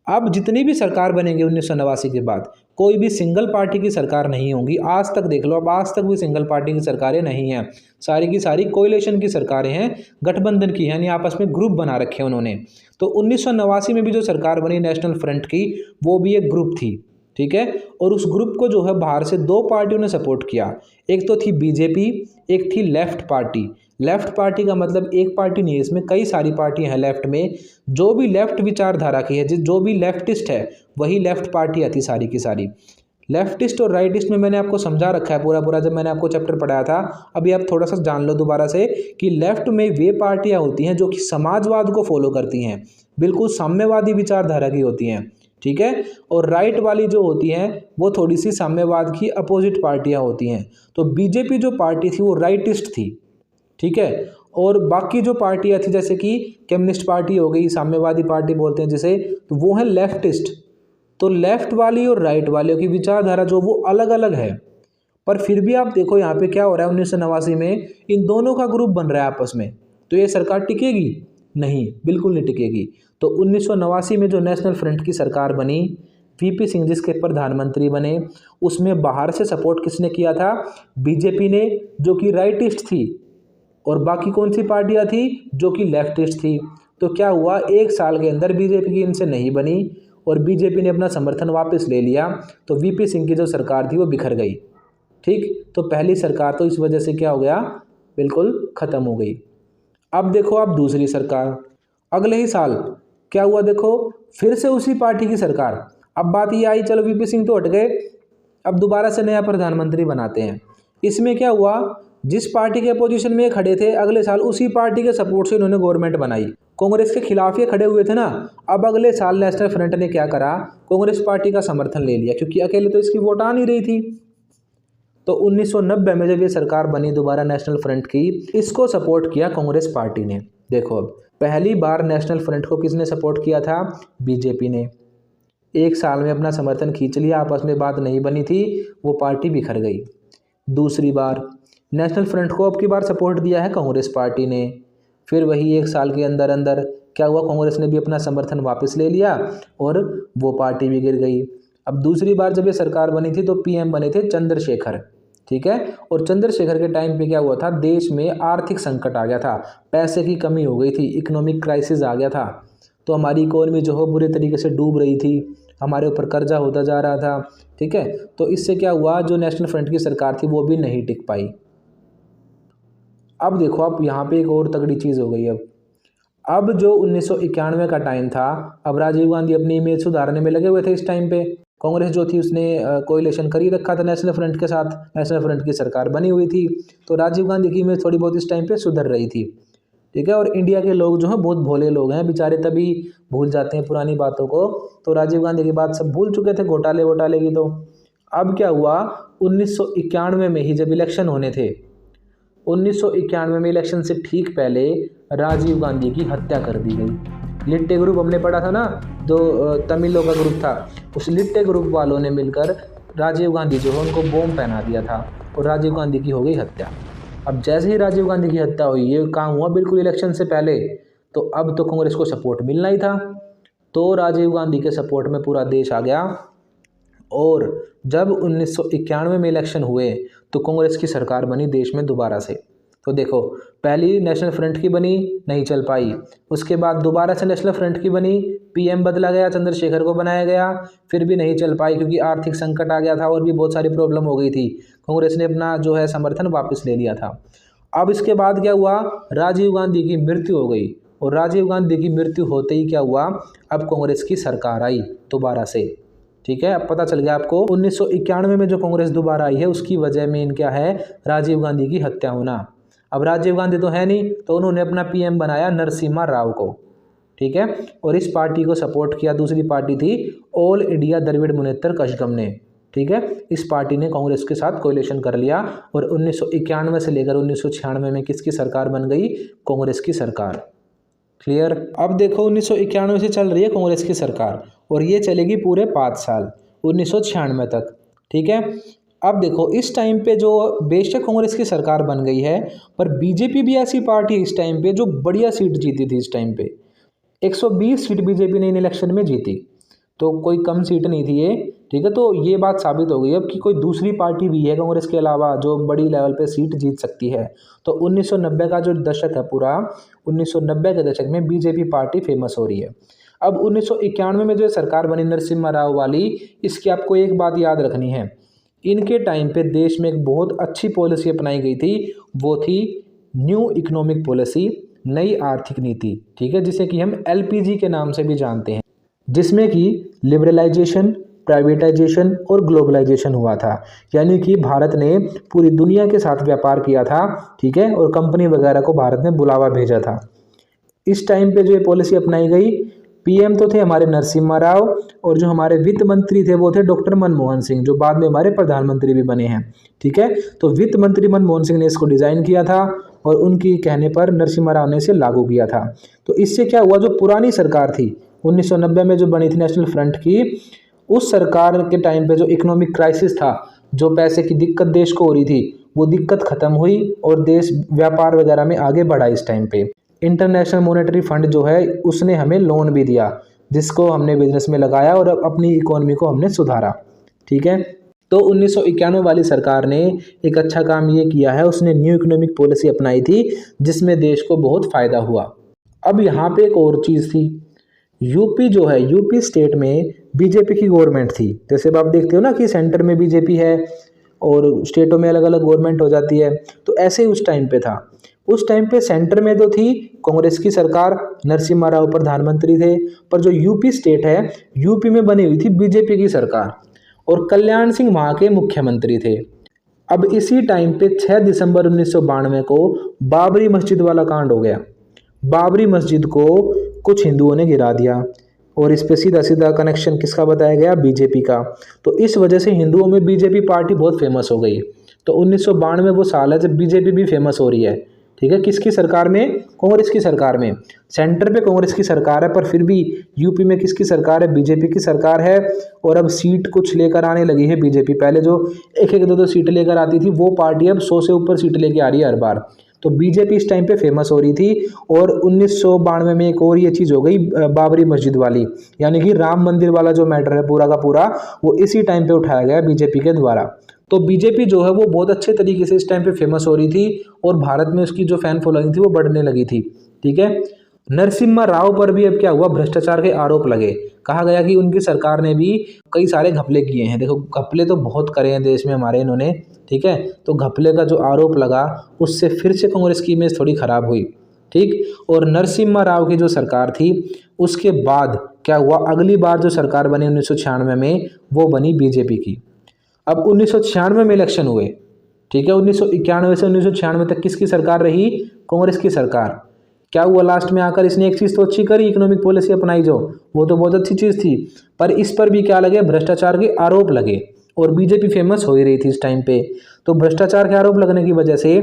अब जितनी भी सरकार बनेंगे 1989 के बाद, कोई भी सिंगल पार्टी की सरकार नहीं होंगी। आज तक देख लो, अब आज तक भी सिंगल पार्टी की सरकारें नहीं हैं, सारी की सारी कोएलिशन की सरकारें हैं, गठबंधन की, यानी आपस में ग्रुप बना रखे हैं उन्होंने। तो 1989 में भी जो सरकार बनी नेशनल फ्रंट की, वो भी एक ग्रुप थी। ठीक है। और उस ग्रुप को जो है बाहर से दो पार्टियों ने सपोर्ट किया। एक तो थी बीजेपी, एक थी लेफ्ट पार्टी। लेफ्ट पार्टी का मतलब एक पार्टी नहीं है, इसमें कई सारी पार्टियां हैं लेफ्ट में। जो भी लेफ्ट विचारधारा की है, जो भी लेफ्टिस्ट है, वही लेफ्ट पार्टी आती सारी की सारी। लेफ्टिस्ट और राइटिस्ट में मैंने आपको समझा रखा है पूरा जब मैंने आपको चैप्टर पढ़ाया था। अभी आप थोड़ा सा जान लो दोबारा से कि लेफ्ट में वे पार्टियां होती हैं जो कि समाजवाद को फॉलो करती हैं, बिल्कुल साम्यवादी विचारधारा की होती हैं। ठीक है। और राइट वाली जो होती हैं वो थोड़ी सी साम्यवाद की अपोजिट पार्टियां होती हैं। तो बीजेपी जो पार्टी थी वो राइटिस्ट थी। ठीक है। और बाकी जो पार्टियां थी, जैसे कि कम्युनिस्ट पार्टी हो गई, साम्यवादी पार्टी बोलते हैं जिसे, तो वो है लेफ्टिस्ट। तो लेफ्ट वाली और राइट वाले की विचारधारा जो वो अलग अलग है, पर फिर भी आप देखो यहाँ पे क्या हो रहा है 1989 में, इन दोनों का ग्रुप बन रहा है आपस में। तो ये सरकार टिकेगी? नहीं, बिल्कुल नहीं टिकेगी। तो 1989 में जो नेशनल फ्रंट की सरकार बनी, वीपी सिंह जिसके प्रधानमंत्री बने, उसमें बाहर से सपोर्ट किसने किया था? बीजेपी ने, जो कि राइटिस्ट थी, और बाकी कौन सी पार्टियां थी? जो कि लेफ्टिस्ट थी। तो क्या हुआ, एक साल के अंदर बीजेपी की इनसे नहीं बनी और बीजेपी ने अपना समर्थन वापस ले लिया। तो वीपी सिंह की जो सरकार थी वो बिखर गई। ठीक। तो पहली सरकार तो इस वजह से क्या हो गया, बिल्कुल खत्म हो गई। अब देखो आप दूसरी सरकार, अगले ही साल क्या हुआ, देखो फिर से उसी पार्टी की सरकार। अब बात ये आई, चलो वीपी सिंह तो हट गए, अब दोबारा से नया प्रधानमंत्री बनाते हैं। इसमें क्या हुआ, जिस पार्टी के अपोजिशन में ये खड़े थे, अगले साल उसी पार्टी के सपोर्ट से इन्होंने गवर्नमेंट बनाई। कांग्रेस के खिलाफ ये खड़े हुए थे ना, अब अगले साल नेशनल फ्रंट ने क्या करा, कांग्रेस पार्टी का समर्थन ले लिया, क्योंकि अकेले तो इसकी वोट आ नहीं रही थी। तो 1990 में जब ये सरकार बनी दोबारा नेशनल फ्रंट की, इसको सपोर्ट किया कांग्रेस पार्टी ने। देखो अब पहली बार नेशनल फ्रंट को किसने सपोर्ट किया था? बीजेपी ने। एक साल में अपना समर्थन खींच लिया, आपस में बात नहीं बनी थी, वो पार्टी बिखर गई। दूसरी बार नेशनल फ्रंट को अब की बार सपोर्ट दिया है कांग्रेस पार्टी ने। फिर वही एक साल के अंदर अंदर क्या हुआ, कांग्रेस ने भी अपना समर्थन वापस ले लिया और वो पार्टी भी गिर गई। अब दूसरी बार जब ये सरकार बनी थी तो पीएम बने थे चंद्रशेखर। ठीक है। और चंद्रशेखर के टाइम पे क्या हुआ था, देश में आर्थिक संकट आ गया था, पैसे की कमी हो गई थी, इकोनॉमिक क्राइसिस आ गया था। तो हमारी इकोनॉमी जो है बुरे तरीके से डूब रही थी, हमारे ऊपर कर्जा होता जा रहा था। ठीक है। तो इससे क्या हुआ, जो नेशनल फ्रंट की सरकार थी वो भी नहीं टिक पाई। अब देखो आप यहाँ पे एक और तगड़ी चीज़ हो गई। अब जो 1991 का टाइम था, अब राजीव गांधी अपनी इमेज सुधारने में लगे हुए थे। इस टाइम पे कांग्रेस जो थी उसने कोएलिशन कर ही रखा था नेशनल फ्रंट के साथ, नेशनल फ्रंट की सरकार बनी हुई थी। तो राजीव गांधी की इमेज थोड़ी बहुत इस टाइम पे सुधर रही थी। ठीक है। और इंडिया के लोग जो हैं बहुत भोले लोग हैं बेचारे, तभी भूल जाते हैं पुरानी बातों को। तो राजीव गांधी की बात सब भूल चुके थे, घोटाले वोटाले की। तो अब क्या हुआ, 1991 में ही जब इलेक्शन होने थे, 1991 में इलेक्शन से ठीक पहले राजीव गांधी की हत्या कर दी गई। लिट्टे ग्रुप हमने पढ़ा था ना, जो तमिलों का ग्रुप था, उस लिट्टे ग्रुप वालों ने मिलकर राजीव गांधी जो है उनको बॉम्ब पहना दिया था और राजीव गांधी की हो गई हत्या। अब जैसे ही राजीव गांधी की हत्या हुई, ये काम हुआ बिल्कुल इलेक्शन से पहले, तो अब तो कांग्रेस को सपोर्ट मिलना ही था। तो राजीव गांधी के सपोर्ट में पूरा देश आ गया। और जब 1991 में इलेक्शन हुए तो कांग्रेस की सरकार बनी देश में दोबारा से। तो देखो, पहली नेशनल फ्रंट की बनी, नहीं चल पाई। उसके बाद दोबारा से नेशनल फ्रंट की बनी, पीएम बदला गया, चंद्रशेखर को बनाया गया, फिर भी नहीं चल पाई क्योंकि आर्थिक संकट आ गया था और भी बहुत सारी प्रॉब्लम हो गई थी। कांग्रेस ने अपना जो है समर्थन वापस ले लिया था। अब इसके बाद क्या हुआ, राजीव गांधी की मृत्यु हो गई। और राजीव गांधी की मृत्यु होते ही क्या हुआ, अब कांग्रेस की सरकार आई दोबारा से। ठीक है, अब पता चल गया आपको 1991 में जो कांग्रेस दोबारा आई है उसकी वजह मेन क्या है, राजीव गांधी की हत्या होना। अब राजीव गांधी तो है नहीं, तो उन्होंने अपना पीएम बनाया नरसिम्हा राव को। ठीक है, और इस पार्टी को सपोर्ट किया दूसरी पार्टी थी ऑल इंडिया द्रविड़ मुनेत्र कषगम ने। ठीक है, इस पार्टी ने कांग्रेस के साथ कोalition कर लिया और 1991 से लेकर 1996 में किसकी सरकार बन गई, कांग्रेस की सरकार। क्लियर। अब देखो 1991 से चल रही है कांग्रेस की सरकार और ये चलेगी पूरे 5 साल 1996 तक। ठीक है, अब देखो इस टाइम पे जो बेशक कांग्रेस की सरकार बन गई है, पर बीजेपी भी ऐसी पार्टी है इस टाइम पे जो बढ़िया सीट जीती थी। इस टाइम पे 120 सीट बीजेपी ने इन इलेक्शन में जीती, तो कोई कम सीट नहीं थी ये। ठीक है, तो ये बात साबित हो गई अब कि कोई दूसरी पार्टी भी है कांग्रेस के अलावा जो बड़ी लेवल पे सीट जीत सकती है। तो 1990 का जो दशक है पूरा, 1990 के दशक में बीजेपी पार्टी फेमस हो रही है। अब 1991 में जो सरकार बनी नरसिम्हा राव वाली, इसकी आपको एक बात याद रखनी है, इनके टाइम पे देश में एक बहुत अच्छी पॉलिसी अपनाई गई थी, वो थी न्यू इकोनॉमिक पॉलिसी, नई आर्थिक नीति। ठीक है, जिसे कि हम एलपीजी के नाम से भी जानते हैं, जिसमें कि लिबरलाइजेशन, प्राइवेटाइजेशन और ग्लोबलाइजेशन हुआ था। यानी कि भारत ने पूरी दुनिया के साथ व्यापार किया था। ठीक है, और कंपनी वगैरह को भारत ने बुलावा भेजा था। इस टाइम पे जो ये पॉलिसी अपनाई गई, पीएम तो थे हमारे नरसिम्हा राव और जो हमारे वित्त मंत्री थे वो थे डॉक्टर मनमोहन सिंह, जो बाद में हमारे प्रधानमंत्री भी बने हैं। ठीक है, तो वित्त मंत्री मनमोहन सिंह ने इसको डिज़ाइन किया था और उनकी कहने पर नरसिम्हा राव ने इसे लागू किया था। तो इससे क्या हुआ, जो पुरानी सरकार थी 1990 में जो बनी थी नेशनल फ्रंट की, उस सरकार के टाइम पे जो इकोनॉमिक क्राइसिस था, जो पैसे की दिक्कत देश को हो रही थी, वो दिक्कत खत्म हुई और देश व्यापार वगैरह में आगे बढ़ा। इस टाइम पे इंटरनेशनल मॉनेटरी फंड जो है उसने हमें लोन भी दिया, जिसको हमने बिजनेस में लगाया और अपनी इकोनॉमी को हमने सुधारा। ठीक है, तो 1991 वाली सरकार ने एक अच्छा काम ये किया है, उसने न्यू इकोनॉमिक पॉलिसी अपनाई थी जिसमें देश को बहुत फ़ायदा हुआ। अब यहाँ पे एक और चीज़ थी, यूपी जो है, यूपी स्टेट में बीजेपी की गवर्नमेंट थी। जैसे अब आप देखते हो ना कि सेंटर में बीजेपी है और स्टेटों में अलग अलग गवर्नमेंट हो जाती है, तो ऐसे ही उस टाइम पे था। उस टाइम पे सेंटर में तो थी कांग्रेस की सरकार, नरसिम्हा राव प्रधानमंत्री थे, पर जो यूपी स्टेट है, यूपी में बनी हुई थी बीजेपी की सरकार और कल्याण सिंह वहाँ के मुख्यमंत्री थे। अब इसी टाइम पे 6 दिसंबर 1992 को बाबरी मस्जिद वाला कांड हो गया। बाबरी मस्जिद को कुछ हिंदुओं ने गिरा दिया और इस पे सीधा सीधा कनेक्शन किसका बताया गया, बीजेपी का। तो इस वजह से हिंदुओं में बीजेपी पार्टी बहुत फेमस हो गई। तो 1992 वो साल है जब बीजेपी भी फेमस हो रही है। ठीक है, किसकी सरकार में, कांग्रेस की सरकार में। सेंटर पे कांग्रेस की सरकार है, पर फिर भी यूपी में किसकी सरकार है, बीजेपी की सरकार है। और अब सीट कुछ लेकर आने लगी है बीजेपी। पहले जो एक एक दो दो सीट लेकर आती थी, वो पार्टी अब 100 से ऊपर सीट लेके आ रही है हर बार। तो बीजेपी इस टाइम पे फेमस हो रही थी। और 1992 में एक और ये चीज़ हो गई बाबरी मस्जिद वाली, यानी कि राम मंदिर वाला जो मैटर है पूरा का पूरा, वो इसी टाइम पे उठाया गया बीजेपी के द्वारा। तो बीजेपी जो है वो बहुत अच्छे तरीके से इस टाइम पे फेमस हो रही थी और भारत में उसकी जो फैन फॉलोइंग थी वो बढ़ने लगी थी। ठीक है, नरसिम्हा राव पर भी अब क्या हुआ, भ्रष्टाचार के आरोप लगे। कहा गया कि उनकी सरकार ने भी कई सारे घपले किए हैं। देखो, घपले तो बहुत करे हैं देश में हमारे इन्होंने। ठीक है, तो घपले का जो आरोप लगा उससे फिर से कांग्रेस की इमेज थोड़ी खराब हुई। ठीक, और नरसिम्हा राव की जो सरकार थी उसके बाद क्या हुआ, अगली बार जो सरकार बनी 1996 में, वो बनी बीजेपी की। अब 1996 में इलेक्शन हुए। ठीक है, 1991 से 1996 तक किसकी सरकार रही, कांग्रेस की सरकार। क्या हुआ लास्ट में आकर, इसने एक चीज़ तो अच्छी करी, इकोनॉमिक पॉलिसी अपनाई जो, वो तो बहुत अच्छी चीज़ थी, पर इस पर भी क्या लगे, भ्रष्टाचार के आरोप लगे। और बीजेपी फेमस हो ही रही थी इस टाइम पे। तो भ्रष्टाचार के आरोप लगने की वजह से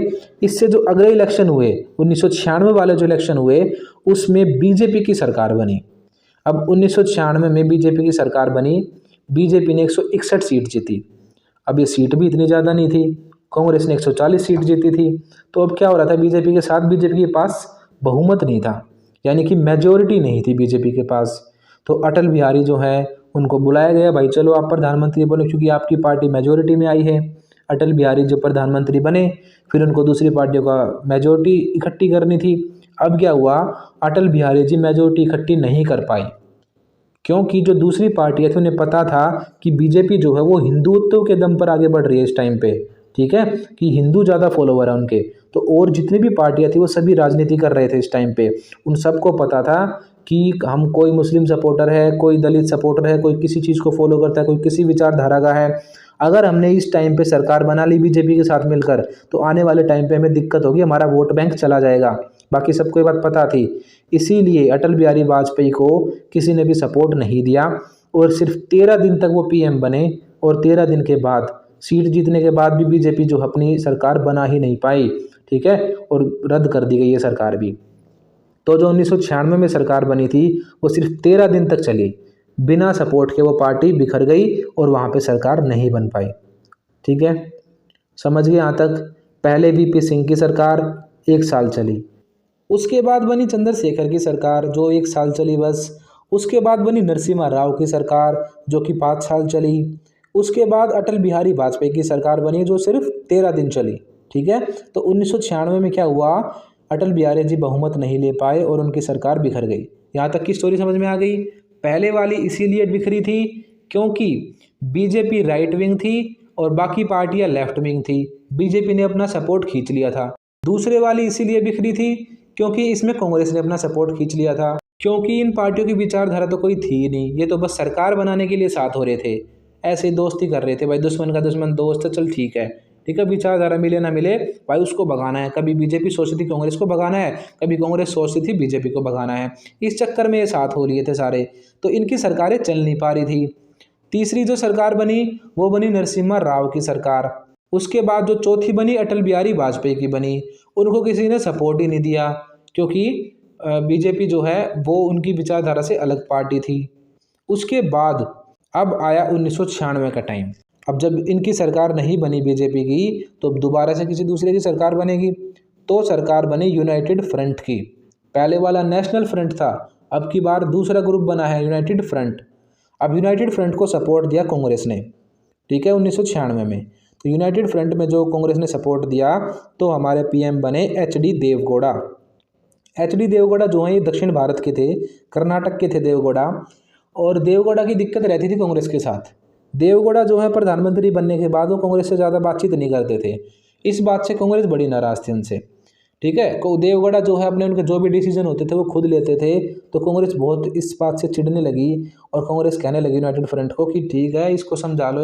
इससे जो अगले इलेक्शन हुए 1996 वाले जो इलेक्शन हुए, उसमें बीजेपी की सरकार बनी। अब 1996 में बीजेपी की सरकार बनी, बीजेपी ने 161 सीट जीती। अब ये सीट भी इतनी ज़्यादा नहीं थी, कांग्रेस ने 140 सीट जीती थी। तो अब क्या हो रहा था बीजेपी के साथ, बीजेपी के पास बहुमत नहीं था, यानी कि मेजोरिटी नहीं थी बीजेपी के पास। तो अटल बिहारी जो है उनको बुलाया गया, भाई चलो आप प्रधानमंत्री बनो क्योंकि आपकी पार्टी मेजोरिटी में आई है। अटल बिहारी जो प्रधानमंत्री बने, फिर उनको दूसरी पार्टियों का मेजोरिटी इकट्ठी करनी थी। अब क्या हुआ, अटल बिहारी जी मेजोरिटी इकट्ठी नहीं कर पाई, क्योंकि जो दूसरी पार्टियां थी उन्हें पता था कि बीजेपी जो है वो हिंदुत्व के दम पर आगे बढ़ रही है इस टाइम पे, ठीक है, कि हिंदू ज़्यादा फॉलोवर है उनके। तो और जितनी भी पार्टियां थी वो सभी राजनीति कर रहे थे इस टाइम पे। उन सबको पता था कि हम, कोई मुस्लिम सपोर्टर है, कोई दलित सपोर्टर है, कोई किसी चीज़ को फॉलो करता है, कोई किसी विचारधारा का है। अगर हमने इस टाइम पे सरकार बना ली बीजेपी के साथ मिलकर, तो आने वाले टाइम पे हमें दिक्कत होगी, हमारा वोट बैंक चला जाएगा। बाकी सबको ये बात पता थी। इसीलिए अटल बिहारी वाजपेयी को किसी ने भी सपोर्ट नहीं दिया और सिर्फ 13 दिन तक वो पीएम बने। और 13 दिन के बाद, सीट जीतने के बाद भी बीजेपी जो अपनी सरकार बना ही नहीं पाई, ठीक है, और रद्द कर दी गई ये सरकार भी। तो जो 1996 में सरकार बनी थी वो सिर्फ 13 दिन तक चली, बिना सपोर्ट के वो पार्टी बिखर गई और वहाँ पे सरकार नहीं बन पाई। ठीक है, समझ गए यहाँ तक। पहले वीपी सिंह की सरकार 1 साल चली, उसके बाद बनी चंद्रशेखर की सरकार जो 1 साल चली बस। उसके बाद बनी नरसिम्हा राव की सरकार जो कि 5 साल चली। उसके बाद अटल बिहारी वाजपेयी की सरकार बनी जो सिर्फ 13 दिन चली। ठीक है, तो 1996 में क्या हुआ, अटल बिहारी जी बहुमत नहीं ले पाए और उनकी सरकार बिखर गई। यहाँ तक की स्टोरी समझ में आ गई। पहले वाली इसीलिए बिखरी थी क्योंकि बीजेपी राइट विंग थी और बाकी पार्टियां लेफ्ट विंग थी, बीजेपी ने अपना सपोर्ट खींच लिया था। दूसरे वाली इसीलिए बिखरी थी क्योंकि इसमें कांग्रेस ने अपना सपोर्ट खींच लिया था, क्योंकि इन पार्टियों की विचारधारा तो कोई थी ही नहीं, ये तो बस सरकार बनाने के लिए साथ हो रहे थे, ऐसे दोस्ती कर रहे थे, भाई दुश्मन का दुश्मन दोस्त है, चल ठीक है, ठीक है, विचारधारा मिले ना मिले भाई उसको भगाना है। कभी बीजेपी सोचती थी कांग्रेस को भगाना है, कभी कांग्रेस सोचती थी बीजेपी को भगाना है, इस चक्कर में ये साथ हो लिए थे सारे, तो इनकी सरकारें चल नहीं पा रही थी। तीसरी जो सरकार बनी वो बनी नरसिम्हा राव की सरकार। उसके बाद जो चौथी बनी अटल बिहारी वाजपेयी की बनी, उनको किसी ने सपोर्ट ही नहीं दिया क्योंकि बीजेपी जो है वो उनकी विचारधारा से अलग पार्टी थी। उसके बाद अब आया 1996 का टाइम। अब जब इनकी सरकार नहीं बनी बीजेपी की, तो दोबारा से किसी दूसरे की सरकार बनेगी। तो सरकार बनी यूनाइटेड फ्रंट की। पहले वाला नेशनल फ्रंट था, अब की बार दूसरा ग्रुप बना है यूनाइटेड फ्रंट। अब यूनाइटेड फ्रंट को सपोर्ट दिया कांग्रेस ने, ठीक है, 1996 में। तो यूनाइटेड फ्रंट में जो कांग्रेस ने सपोर्ट दिया तो हमारे पीएम बने एचडी देवगौड़ा। एचडी देवगौड़ा जो है ये दक्षिण भारत के थे, कर्नाटक के थे देवगौड़ा। और देवगौड़ा की दिक्कत रहती थी कांग्रेस के साथ। देवगौड़ा जो है प्रधानमंत्री बनने के बाद वो कांग्रेस से ज़्यादा बातचीत नहीं करते थे, इस बात से कांग्रेस बड़ी नाराज़ थी उनसे। ठीक है, को देवगौड़ा जो है अपने उनके जो भी डिसीजन होते थे वो खुद लेते थे, तो कांग्रेस बहुत इस बात से चिढ़ने लगी और कांग्रेस कहने लगी यूनाइटेड फ्रंट को कि ठीक है इसको समझा लो,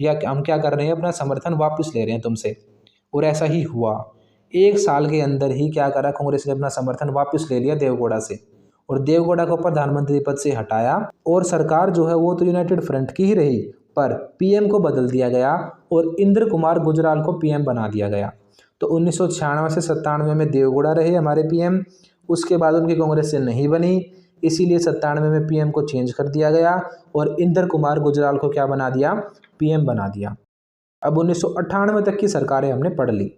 या हम क्या कर रहे हैं अपना समर्थन वापस ले रहे हैं तुमसे। और ऐसा ही हुआ, 1 साल के अंदर ही क्या करा, कांग्रेस ने अपना समर्थन वापस ले लिया देवगौड़ा से और देवगौड़ा को प्रधानमंत्री पद से हटाया। और सरकार जो है वो तो यूनाइटेड फ्रंट की ही रही, पर पीएम को बदल दिया गया और इंद्र कुमार गुजराल को पीएम बना दिया गया। तो 1996 से 97 में देवगौड़ा रहे हमारे पीएम। उसके बाद उनकी कांग्रेस से नहीं बनी, इसीलिए 97 में पीएम को चेंज कर दिया गया और इंद्र कुमार गुजराल को क्या बना दिया, पीएम बना दिया। अब 1998 तक की सरकारें हमने पढ़ ली।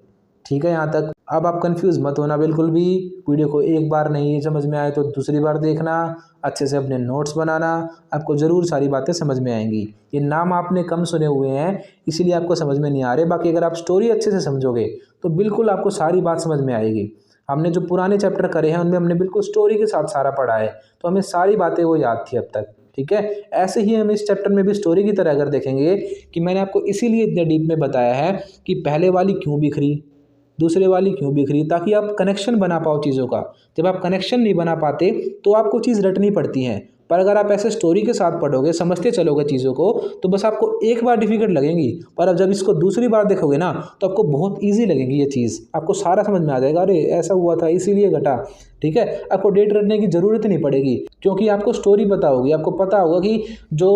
ठीक है, यहाँ तक। अब आप कंफ्यूज मत होना बिल्कुल भी, वीडियो को एक बार नहीं समझ में आए तो दूसरी बार देखना, अच्छे से अपने नोट्स बनाना, आपको ज़रूर सारी बातें समझ में आएंगी। ये नाम आपने कम सुने हुए हैं इसीलिए आपको समझ में नहीं आ रहे, बाकी अगर आप स्टोरी अच्छे से समझोगे तो बिल्कुल आपको सारी बात समझ में आएगी। हमने जो पुराने चैप्टर करे हैं उनमें हमने बिल्कुल स्टोरी के साथ सारा पढ़ा है, तो हमें सारी बातें वो याद थी अब तक। ठीक है, ऐसे ही हम इस चैप्टर में भी स्टोरी की तरह अगर देखेंगे कि मैंने आपको इसीलिए इतने डीप में बताया है कि पहले वाली क्यों बिखरी, दूसरे वाली क्यों बिखरी, ताकि आप कनेक्शन बना पाओ चीज़ों का। जब आप कनेक्शन नहीं बना पाते तो आपको चीज़ रटनी पड़ती है, पर अगर आप ऐसे स्टोरी के साथ पढ़ोगे, समझते चलोगे चीज़ों को, तो बस आपको एक बार डिफिकल्ट लगेंगी, पर अब जब इसको दूसरी बार देखोगे ना तो आपको बहुत ईजी लगेगी ये चीज़, आपको सारा समझ में आ जाएगा, अरे ऐसा हुआ था इसीलिए घटा। ठीक है, आपको डेट रटने की ज़रूरत नहीं पड़ेगी क्योंकि आपको स्टोरी पता होगी, आपको पता होगा कि जो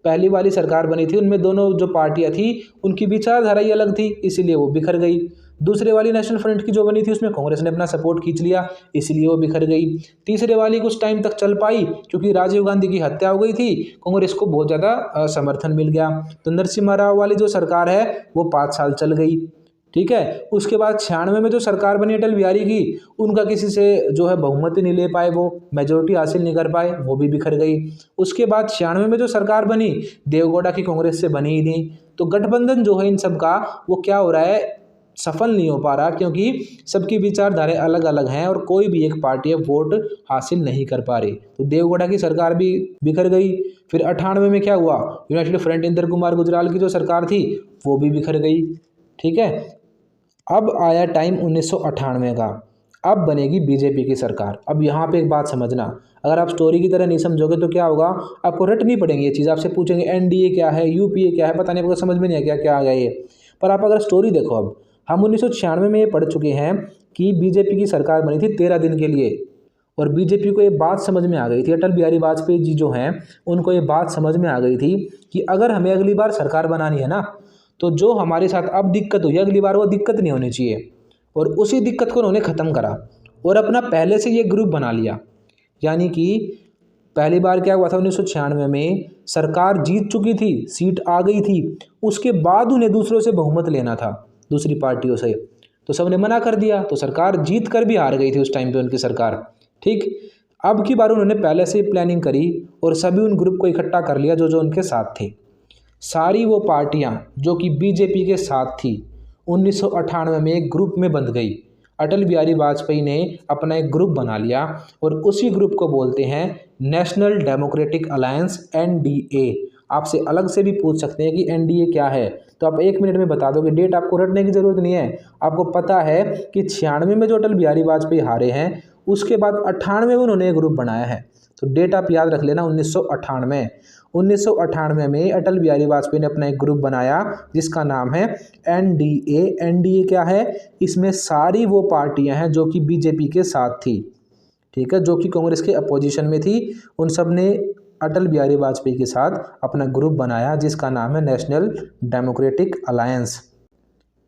पहली वाली सरकार बनी थी उनमें दोनों जो पार्टियां थी उनकी विचारधारा ही अलग थी, इसीलिए वो बिखर गई। दूसरे वाली नेशनल फ्रंट की जो बनी थी उसमें कांग्रेस ने अपना सपोर्ट खींच लिया, इसलिए वो बिखर गई। तीसरे वाली कुछ टाइम तक चल पाई क्योंकि राजीव गांधी की हत्या हो गई थी, कांग्रेस को बहुत ज़्यादा समर्थन मिल गया। तो नरसिम्हा राव वाली जो सरकार है वो 5 साल चल गई, ठीक है। उसके बाद 96 में जो सरकार बनी अटल बिहारी की, उनका किसी से जो है बहुमत ही नहीं ले पाए, वो मेजोरिटी हासिल नहीं कर पाए, वो भी बिखर गई। उसके बाद 96 में जो सरकार बनी देवगौड़ा की कांग्रेस से बनी ही नहीं। तो गठबंधन जो है इन सब का वो क्या हो रहा है, सफल नहीं हो पा रहा, क्योंकि सबकी विचारधाराएं अलग अलग हैं और कोई भी एक पार्टी वोट हासिल नहीं कर पा रही। तो देवगौड़ा की सरकार भी बिखर गई। फिर 98 में क्या हुआ, यूनाइटेड फ्रंट इंदिरा कुमार गुजराल की जो सरकार थी वो भी बिखर गई, ठीक है। अब आया टाइम 1998 का, अब बनेगी बीजेपी की सरकार। अब यहाँ पे एक बात समझना, अगर आप स्टोरी की तरह नहीं समझोगे तो क्या होगा, आपको रटनी पड़ेंगी ये चीज़। आपसे पूछेंगे एनडीए क्या है, यूपीए क्या है, पता नहीं, आपको समझ में नहीं आया क्या आ गया ये। पर आप अगर स्टोरी देखो, अब हम 1996 में ये पढ़ चुके हैं कि बीजेपी की सरकार बनी थी 13 दिन के लिए, और बीजेपी को ये बात समझ में आ गई थी, अटल बिहारी वाजपेयी जी जो हैं उनको ये बात समझ में आ गई थी कि अगर हमें अगली बार सरकार बनानी है ना, तो जो हमारे साथ अब दिक्कत हुई अगली बार वो दिक्कत नहीं होनी चाहिए। और उसी दिक्कत को उन्होंने ख़त्म करा और अपना पहले से ये ग्रुप बना लिया। यानी कि पहली बार क्या हुआ था, 1996 में सरकार जीत चुकी थी, सीट आ गई थी, उसके बाद उन्हें दूसरों से बहुमत लेना था, दूसरी पार्टियों से। तो सबने मना कर दिया, तो सरकार जीत कर भी हार गई थी उस टाइम पे उनकी सरकार, ठीक। अब की बार उन्होंने पहले से प्लानिंग करी और सभी उन ग्रुप को इकट्ठा कर लिया जो जो उनके साथ थे। सारी वो पार्टियां जो कि बीजेपी के साथ थी 1998 में एक ग्रुप में बंध गई। अटल बिहारी वाजपेयी ने अपना एक ग्रुप बना लिया और उसी ग्रुप को बोलते हैं नेशनल डेमोक्रेटिक अलायंस, एनडीए। आपसे अलग से भी पूछ सकते हैं कि एनडीए क्या है, तो आप 1 मिनट में बता दोगे, डेट आपको रटने की जरूरत नहीं है। आपको पता है कि 96 में जो अटल बिहारी वाजपेयी हारे हैं, उसके बाद 98 में उन्होंने एक ग्रुप बनाया है। तो डेट आप याद रख लेना, 1998। 1998 में अटल बिहारी वाजपेयी ने अपना एक ग्रुप बनाया जिसका नाम है एनडीए। एनडीए क्या है, इसमें सारी वो पार्टियां हैं जो कि बीजेपी के साथ थी, ठीक है, जो कि कांग्रेस के अपोजिशन में थी। उन सब ने अटल बिहारी वाजपेयी के साथ अपना ग्रुप बनाया जिसका नाम है नेशनल डेमोक्रेटिक अलायंस,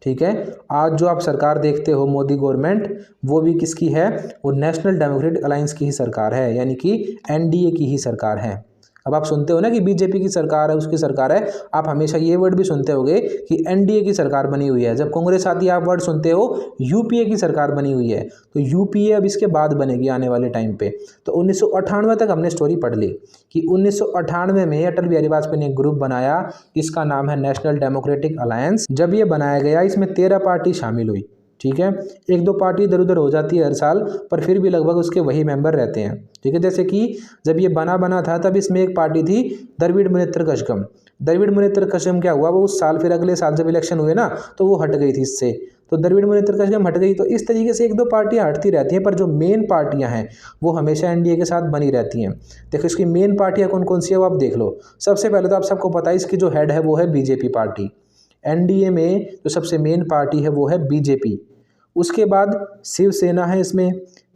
ठीक है। आज जो आप सरकार देखते हो मोदी गवर्नमेंट, वो भी किसकी है, वो नेशनल डेमोक्रेटिक अलायंस की ही सरकार है, यानी कि एनडीए की ही सरकार है। अब आप सुनते हो ना कि बीजेपी की सरकार है, उसकी सरकार है, आप हमेशा ये वर्ड भी सुनते होगे कि एनडीए की सरकार बनी हुई है। जब कांग्रेस आती है आप वर्ड सुनते हो यूपीए की सरकार बनी हुई है। तो यूपीए अब इसके बाद बनेगी आने वाले टाइम पे। तो 1998 तक हमने स्टोरी पढ़ ली कि 1998 में अटल बिहारी वाजपेयी ने एक ग्रुप बनाया जिसका नाम है नेशनल डेमोक्रेटिक अलायंस। जब ये बनाया गया इसमें 13 पार्टी शामिल हुई, ठीक है। 1-2 पार्टी इधर उधर हो जाती है हर साल, पर फिर भी लगभग उसके वही मेंबर रहते हैं, ठीक है। जैसे कि जब ये बना था तब इसमें एक पार्टी थी द्रविड़ मुनेत्र कझगम। द्रविड़ मुनेत्र कझगम क्या हुआ, वो उस साल फिर अगले साल जब इलेक्शन हुए ना तो वो हट गई थी इससे, तो द्रविड़ मुनेत्र कझगम हट गई। तो इस तरीके से 1-2 पार्टियां हटती रहती हैं, पर जो मेन पार्टियां हैं वो हमेशा एनडीए के साथ बनी रहती हैं। देखो इसकी मेन पार्टियां कौन कौन सी है वो आप देख लो। सबसे पहले तो आप सबको पता है इसकी जो हेड है वो है बीजेपी पार्टी। एनडीए में जो सबसे मेन पार्टी है वो है बीजेपी। उसके बाद शिवसेना है, इसमें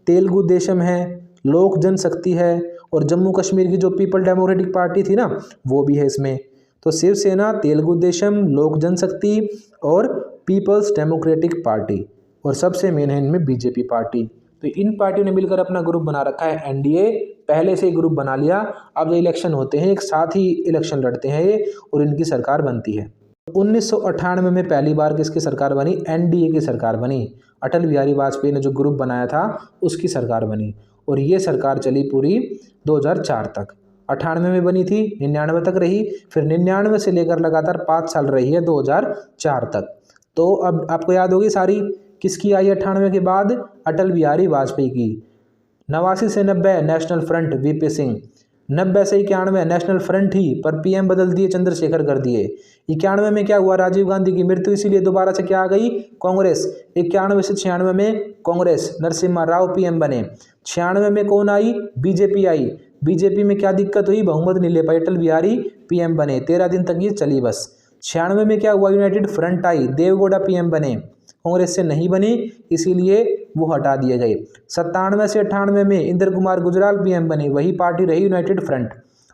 तेलुगु देशम है, लोक जनशक्ति है, और जम्मू कश्मीर की जो पीपल डेमोक्रेटिक पार्टी थी ना वो भी है इसमें। तो शिवसेना, तेलुगु देशम, लोक जनशक्ति और पीपल्स डेमोक्रेटिक पार्टी, और सबसे मेन है इनमें बीजेपी पार्टी। तो इन पार्टियों ने मिलकर अपना ग्रुप बना रखा है एनडीए, पहले से ही ग्रुप बना लिया। अब जो इलेक्शन होते हैं एक साथ ही इलेक्शन लड़ते हैं ये और इनकी सरकार बनती है। 1998 में पहली बार किसकी सरकार बनी, एनडीए की सरकार बनी। अटल बिहारी वाजपेयी ने जो ग्रुप बनाया था उसकी सरकार बनी, और ये सरकार चली पूरी 2004 तक। 98 में बनी थी, 99 तक रही, फिर 99 से लेकर लगातार 5 साल रही है 2004 तक। तो अब आपको याद होगी सारी किसकी आई 98 के बाद, अटल बिहारी वाजपेयी की। 89 से 90 नेशनल फ्रंट वीपी सिंह, 90 से 91 नेशनल फ्रंट ही, पर पीएम बदल दिए, चंद्रशेखर कर दिए। 91 में क्या हुआ, राजीव गांधी की मृत्यु, इसीलिए दोबारा से क्या आ गई, कांग्रेस। 91 से 96 में कांग्रेस, नरसिम्हा राव पीएम बने। 96 में कौन आई, बीजेपी आई। बीजेपी में क्या दिक्कत हुई, बहुमत नहीं ले पाई, अटल बिहारी पीएम बने। 13 दिन तक ये चली बस। 96 में क्या हुआ, यूनाइटेड फ्रंट आई, देवगौड़ा पीएम बने, कांग्रेस से नहीं बनी इसीलिए वो हटा दिए गए। 97 से 98 में इंदिरा कुमार गुजराल पीएम बने, वही पार्टी रही यूनाइटेड फ्रंट।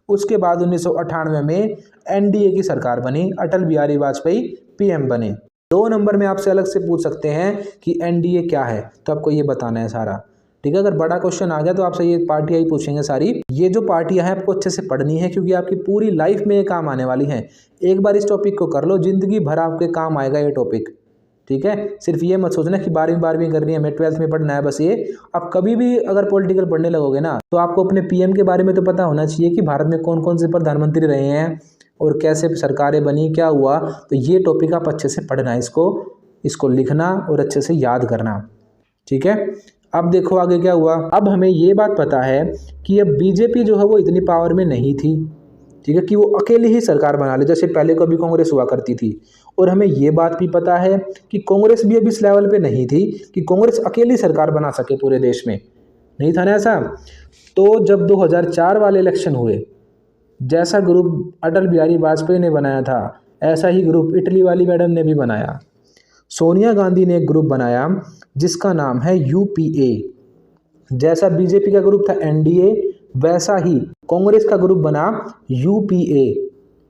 उसके बाद 1998 में एनडीए की सरकार बनी, अटल बिहारी वाजपेयी पीएम बने। 2 नंबर में आपसे अलग से पूछ सकते हैं कि एनडीए क्या है, तो आपको ये बताना है सारा। ठीक है, अगर बड़ा क्वेश्चन आ गया तो आपसे ये पार्टियां ही पूछेंगे सारी। ये जो पार्टियां हैं आपको अच्छे से पढ़नी है, क्योंकि आपकी पूरी लाइफ में ये काम आने वाली हैं। एक बार इस टॉपिक को कर लो, जिंदगी भर आपके काम आएगा ये टॉपिक। ठीक है, सिर्फ ये मत सोचना कि 12वीं करनी है, हमें 12th में पढ़ना है बस ये। अब कभी भी अगर पॉलिटिकल पढ़ने लगोगे ना, तो आपको अपने पीएम के बारे में तो पता होना चाहिए कि भारत में कौन कौन से प्रधानमंत्री रहे हैं और कैसे सरकारें बनी, क्या हुआ। तो ये टॉपिक आप अच्छे से पढ़ना है, इसको लिखना और अच्छे से याद करना। ठीक है, अब देखो आगे क्या हुआ। अब हमें ये बात पता है कि अब बीजेपी जो है वो इतनी पावर में नहीं थी, ठीक है, कि वो अकेली ही सरकार बना ले, जैसे पहले कभी कांग्रेस हुआ करती थी। और हमें ये बात भी पता है कि कांग्रेस भी अभी इस लेवल पे नहीं थी कि कांग्रेस अकेली सरकार बना सके पूरे देश में, नहीं था ना ऐसा। तो जब 2004 वाले इलेक्शन हुए, जैसा ग्रुप अटल बिहारी वाजपेयी ने बनाया था, ऐसा ही ग्रुप इटली वाली मैडम ने भी बनाया। सोनिया गांधी ने एक ग्रुप बनाया जिसका नाम है यूपीए। जैसा बीजेपी का ग्रुप था एनडीए, वैसा ही कांग्रेस का ग्रुप बना यूपीए।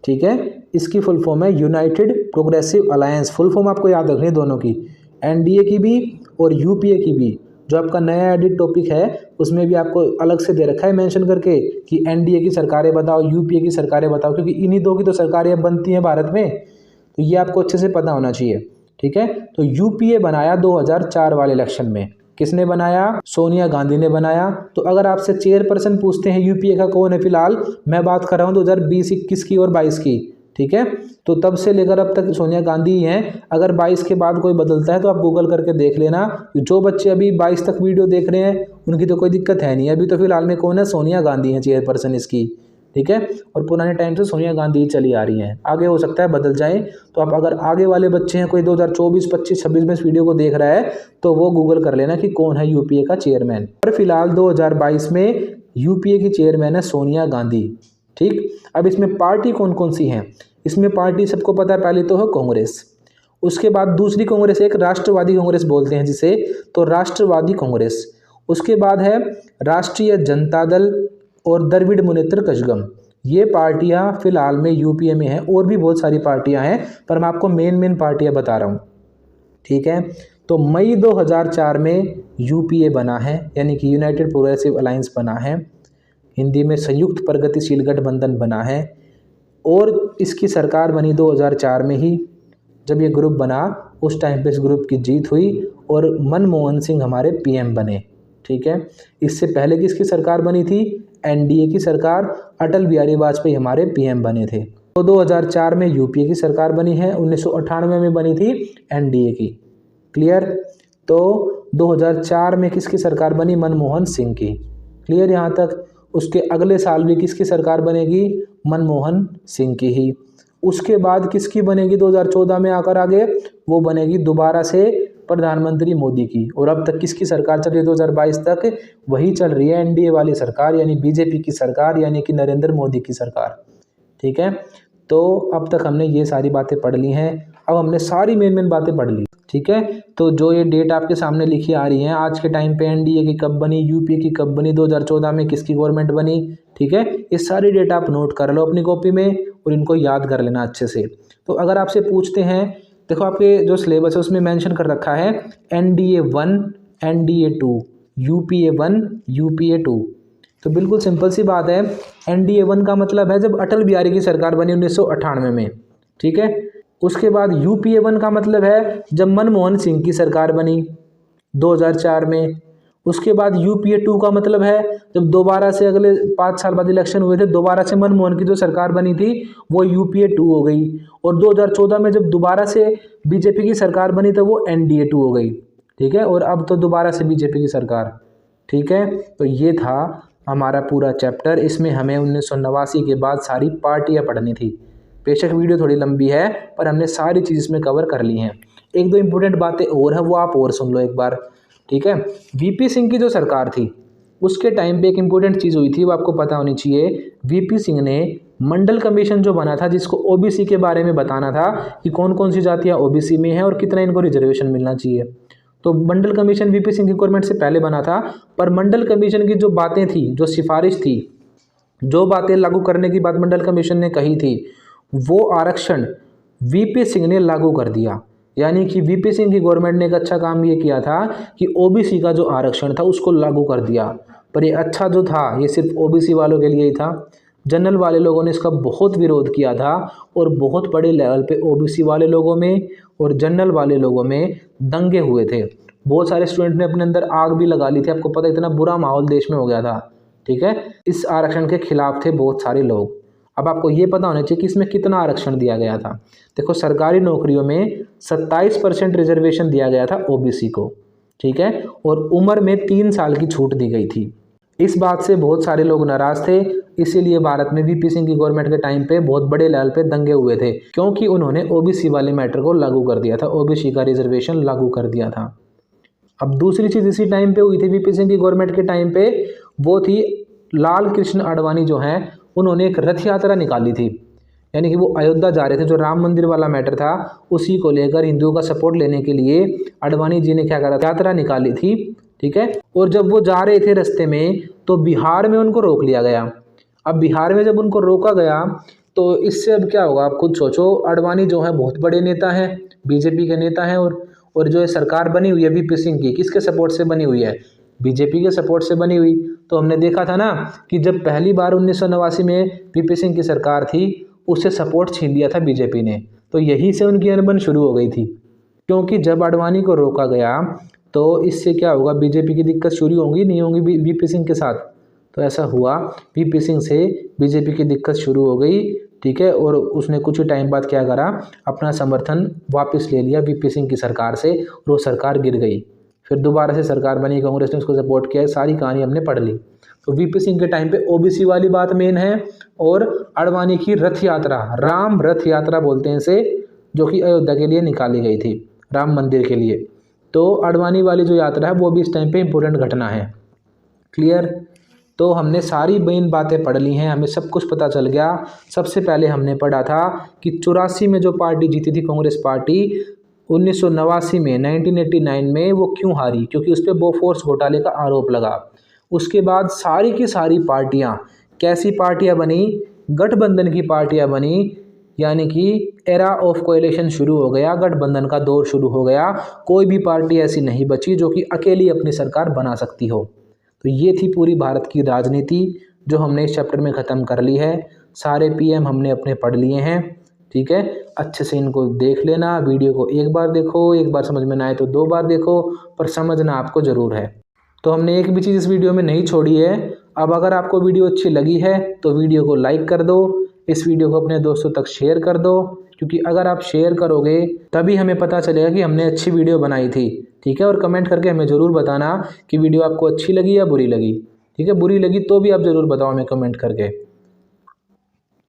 ठीक है, इसकी फुल फॉर्म है United progressive alliance. Full form आपको याद रखनी है दोनों की, एनडीए की भी और यूपीए की भी। जो आपका नया एडिट टॉपिक है उसमें भी आपको अलग से दे रखा है मेंशन करके कि एनडीए की सरकारें बताओ, यूपीए की सरकारें बताओ, क्योंकि इन्हीं दो की तो सरकारें अब बनती हैं भारत में। तो ये आपको अच्छे से पता होना चाहिए। ठीक है, तो यूपीए बनाया 2004 वाले इलेक्शन में। किसने बनाया? सोनिया गांधी ने बनाया। तो अगर आपसे चेयरपर्सन पूछते हैं यूपीए का कौन है फिलहाल, मैं बात कर रहा हूँ 2020, 21 की और 22 की। ठीक है, तो तब से लेकर अब तक सोनिया गांधी ही हैं। अगर 22 के बाद कोई बदलता है तो आप गूगल करके देख लेना। जो बच्चे अभी 22 तक वीडियो देख रहे हैं उनकी तो कोई दिक्कत है नहीं, अभी तो फिलहाल में कौन है? सोनिया गांधी है चेयरपर्सन इसकी। ठीक है, और पुराने टाइम से सोनिया गांधी चली आ रही हैं। आगे हो सकता है बदल जाए, तो आप अगर आगे वाले बच्चे हैं, कोई 2024, 25, 26 में इस वीडियो को देख रहा है, तो वो गूगल कर लेना कि कौन है यूपीए का चेयरमैन। और फिलहाल 2022 में यूपीए की चेयरमैन है सोनिया गांधी। ठीक, अब इसमें पार्टी कौन कौन सी हैं? इसमें पार्टी सबको पता है, पहली तो है कांग्रेस, उसके बाद दूसरी कांग्रेस, एक राष्ट्रवादी कांग्रेस बोलते हैं जिसे, तो राष्ट्रवादी कांग्रेस। उसके बाद है राष्ट्रीय जनता दल और द्रविड़ मुनेत्र कजगम। ये पार्टियां फिलहाल में यूपीए में हैं, और भी बहुत सारी पार्टियां हैं, पर मैं आपको मेन पार्टियां बता रहा हूँ। ठीक है, तो मई 2004 में यूपीए बना है, यानी कि यूनाइटेड प्रोग्रेसिव अलायंस बना है, हिंदी में संयुक्त प्रगतिशील गठबंधन बना है। और इसकी सरकार बनी 2004 में ही। जब ये ग्रुप बना उस टाइम पे इस ग्रुप की जीत हुई और मनमोहन सिंह हमारे पीएम बने। ठीक है, इससे पहले किसकी सरकार बनी थी? एनडीए की सरकार, अटल बिहारी वाजपेयी हमारे पीएम बने थे। तो 2004 में यूपीए की सरकार बनी है, 1998 में बनी थी एनडीए की। क्लियर? तो 2004 में किसकी सरकार बनी? मनमोहन सिंह की। क्लियर यहाँ तक? उसके अगले साल भी किसकी सरकार बनेगी? मनमोहन सिंह की ही। उसके बाद किसकी बनेगी 2014 में आकर आगे? वो बनेगी दोबारा से प्रधानमंत्री मोदी की। और अब तक किसकी सरकार चल रही है 2022 तक? वही चल रही है एनडीए वाली सरकार, यानी बीजेपी की सरकार, यानी कि नरेंद्र मोदी की सरकार। ठीक है, तो अब तक हमने ये सारी बातें पढ़ ली हैं। अब हमने सारी मेन बातें पढ़ ली। ठीक है, तो जो ये डेट आपके सामने लिखी आ रही हैं, आज के टाइम पे एनडीए की कब बनी, यूपीए की कब बनी, 2014 में किसकी गवर्नमेंट बनी। ठीक है, ये सारी डेट आप नोट कर लो अपनी कॉपी में और इनको याद कर लेना अच्छे से। तो अगर आपसे पूछते हैं, देखो आपके जो सिलेबस है उसमें मेंशन कर रखा है एनडीए 1, एनडीए 2, यूपीए 1, यूपीए 2। तो बिल्कुल सिंपल सी बात है, एनडीए 1 का मतलब है जब अटल बिहारी की सरकार बनी 1998 में। ठीक है, उसके बाद यूपीए 1 का मतलब है जब मनमोहन सिंह की सरकार बनी 2004 में। उसके बाद यूपीए 2 का मतलब है जब दोबारा से अगले 5 साल बाद इलेक्शन हुए थे, दोबारा से मनमोहन की जो सरकार बनी थी वो यूपीए 2 हो गई। और 2014 में जब दोबारा से बीजेपी की सरकार बनी तो वो एनडीए 2 हो गई। ठीक है, और अब तो दोबारा से बीजेपी की सरकार। ठीक है, तो ये था हमारा पूरा चैप्टर। इसमें हमें 1989 के बाद सारी पार्टियां पढ़नी थी। बेशक वीडियो थोड़ी लंबी है, पर हमने सारी चीज़ इसमें कवर कर ली हैं। एक दो इंपॉर्टेंट बातें और है, वो आप और सुन लो एक बार। ठीक है, वीपी सिंह की जो सरकार थी उसके टाइम पे एक इंपॉर्टेंट चीज़ हुई थी, वो आपको पता होनी चाहिए। वीपी सिंह ने मंडल कमीशन जो बना था, जिसको ओबीसी के बारे में बताना था कि कौन कौन सी जातियाँ ओबीसी में हैं और कितना इनको रिजर्वेशन मिलना चाहिए। तो मंडल कमीशन वीपी सिंह की गवर्नमेंट से पहले बना था, पर मंडल कमीशन की जो बातें थी, जो सिफारिश थी, जो बातें लागू करने की बात मंडल कमीशन ने कही थी, वो आरक्षण वीपी सिंह ने लागू कर दिया। यानी कि वीपी सिंह की गवर्नमेंट ने एक अच्छा काम ये किया था कि ओबीसी का जो आरक्षण था उसको लागू कर दिया। पर ये अच्छा जो था ये सिर्फ ओबीसी वालों के लिए ही था। जनरल वाले लोगों ने इसका बहुत विरोध किया था और बहुत बड़े लेवल पे ओबीसी वाले लोगों में और जनरल वाले लोगों में दंगे हुए थे। बहुत सारे स्टूडेंट ने अपने अंदर आग भी लगा ली थी। आपको पता है इतना बुरा माहौल देश में हो गया था। ठीक है, इस आरक्षण के खिलाफ थे बहुत सारे लोग। अब आपको ये पता होना चाहिए कि इसमें कितना आरक्षण दिया गया था। देखो, सरकारी नौकरियों में 27% रिजर्वेशन दिया गया था ओबीसी को। ठीक है, और उम्र में 3 साल की छूट दी गई थी। इस बात से बहुत सारे लोग नाराज थे। इसीलिए भारत में वीपी सिंह की गवर्नमेंट के टाइम पे बहुत बड़े लेवल पे दंगे हुए थे, क्योंकि उन्होंने ओबीसी वाले मैटर को लागू कर दिया था, ओबीसी का रिजर्वेशन लागू कर दिया था। अब दूसरी चीज़ इसी टाइम पे हुई थी वीपी सिंह की गवर्नमेंट के टाइम पे, वो थी लाल कृष्ण आडवाणी जो हैं उन्होंने एक रथ यात्रा निकाली थी। यानी कि वो अयोध्या जा रहे थे, जो राम मंदिर वाला मैटर था उसी को लेकर हिंदुओं का सपोर्ट लेने के लिए आडवाणी जी ने क्या करा, यात्रा निकाली थी। ठीक है, और जब वो जा रहे थे रास्ते में तो बिहार में उनको रोक लिया गया। अब बिहार में जब उनको रोका गया तो इससे अब क्या होगा, आप खुद सोचो। आडवाणी जो है बहुत बड़े नेता हैं, बीजेपी के नेता हैं, और जो सरकार बनी हुई है वीपी सिंह की, किसके सपोर्ट से बनी हुई है, बीजेपी के सपोर्ट से बनी हुई। तो हमने देखा था ना कि जब पहली बार 1989 में वीपी सिंह की सरकार थी उससे सपोर्ट छीन लिया था बीजेपी ने। तो यहीं से उनकी अनबन शुरू हो गई थी, क्योंकि जब आडवाणी को रोका गया तो इससे क्या होगा, बीजेपी की दिक्कत शुरू होगी, नहीं होंगी वीपी सिंह के साथ। तो ऐसा हुआ, वीपी सिंह से बीजेपी की दिक्कत शुरू हो गई। ठीक है, और उसने कुछ ही टाइम बाद क्या करा, अपना समर्थन वापस ले लिया वीपी सिंह की सरकार से, और वो सरकार गिर गई। फिर दोबारा से सरकार बनी, कांग्रेस ने उसको सपोर्ट किया। सारी कहानी हमने पढ़ ली। तो वीपी सिंह के टाइम पे ओबीसी वाली बात मेन है, और आडवाणी की रथ यात्रा, राम रथ यात्रा बोलते हैं इसे, जो कि अयोध्या के लिए निकाली गई थी, राम मंदिर के लिए। तो आडवाणी वाली जो यात्रा है वो भी इस टाइम पे इम्पोर्टेंट घटना है। क्लियर? तो हमने सारी मेन बातें पढ़ ली हैं, हमें सब कुछ पता चल गया। सबसे पहले हमने पढ़ा था कि 84 में जो पार्टी जीती थी कांग्रेस पार्टी, 1989 में 1989 में वो क्यों हारी, क्योंकि उस पर बोफोर्स घोटाले का आरोप लगा। उसके बाद सारी की सारी पार्टियां कैसी पार्टियां बनी, गठबंधन की पार्टियां बनी। यानी कि एरा ऑफ कोएलिशन शुरू हो गया, गठबंधन का दौर शुरू हो गया। कोई भी पार्टी ऐसी नहीं बची जो कि अकेली अपनी सरकार बना सकती हो। तो ये थी पूरी भारत की राजनीति जो हमने इस चैप्टर में ख़त्म कर ली है। सारे पीएम हमने अपने पढ़ लिए हैं। ठीक है, अच्छे से इनको देख लेना। वीडियो को एक बार देखो, एक बार समझ में ना आए तो 2 बार देखो, पर समझना आपको ज़रूर है। तो हमने एक भी चीज़ इस वीडियो में नहीं छोड़ी है। अब अगर आपको वीडियो अच्छी लगी है तो वीडियो को लाइक कर दो, इस वीडियो को अपने दोस्तों तक शेयर कर दो, क्योंकि अगर आप शेयर करोगे तभी हमें पता चलेगा कि हमने अच्छी वीडियो बनाई थी। ठीक है, और कमेंट करके हमें ज़रूर बताना कि वीडियो आपको अच्छी लगी या बुरी लगी। ठीक है, बुरी लगी तो भी आप ज़रूर बताओ हमें कमेंट करके।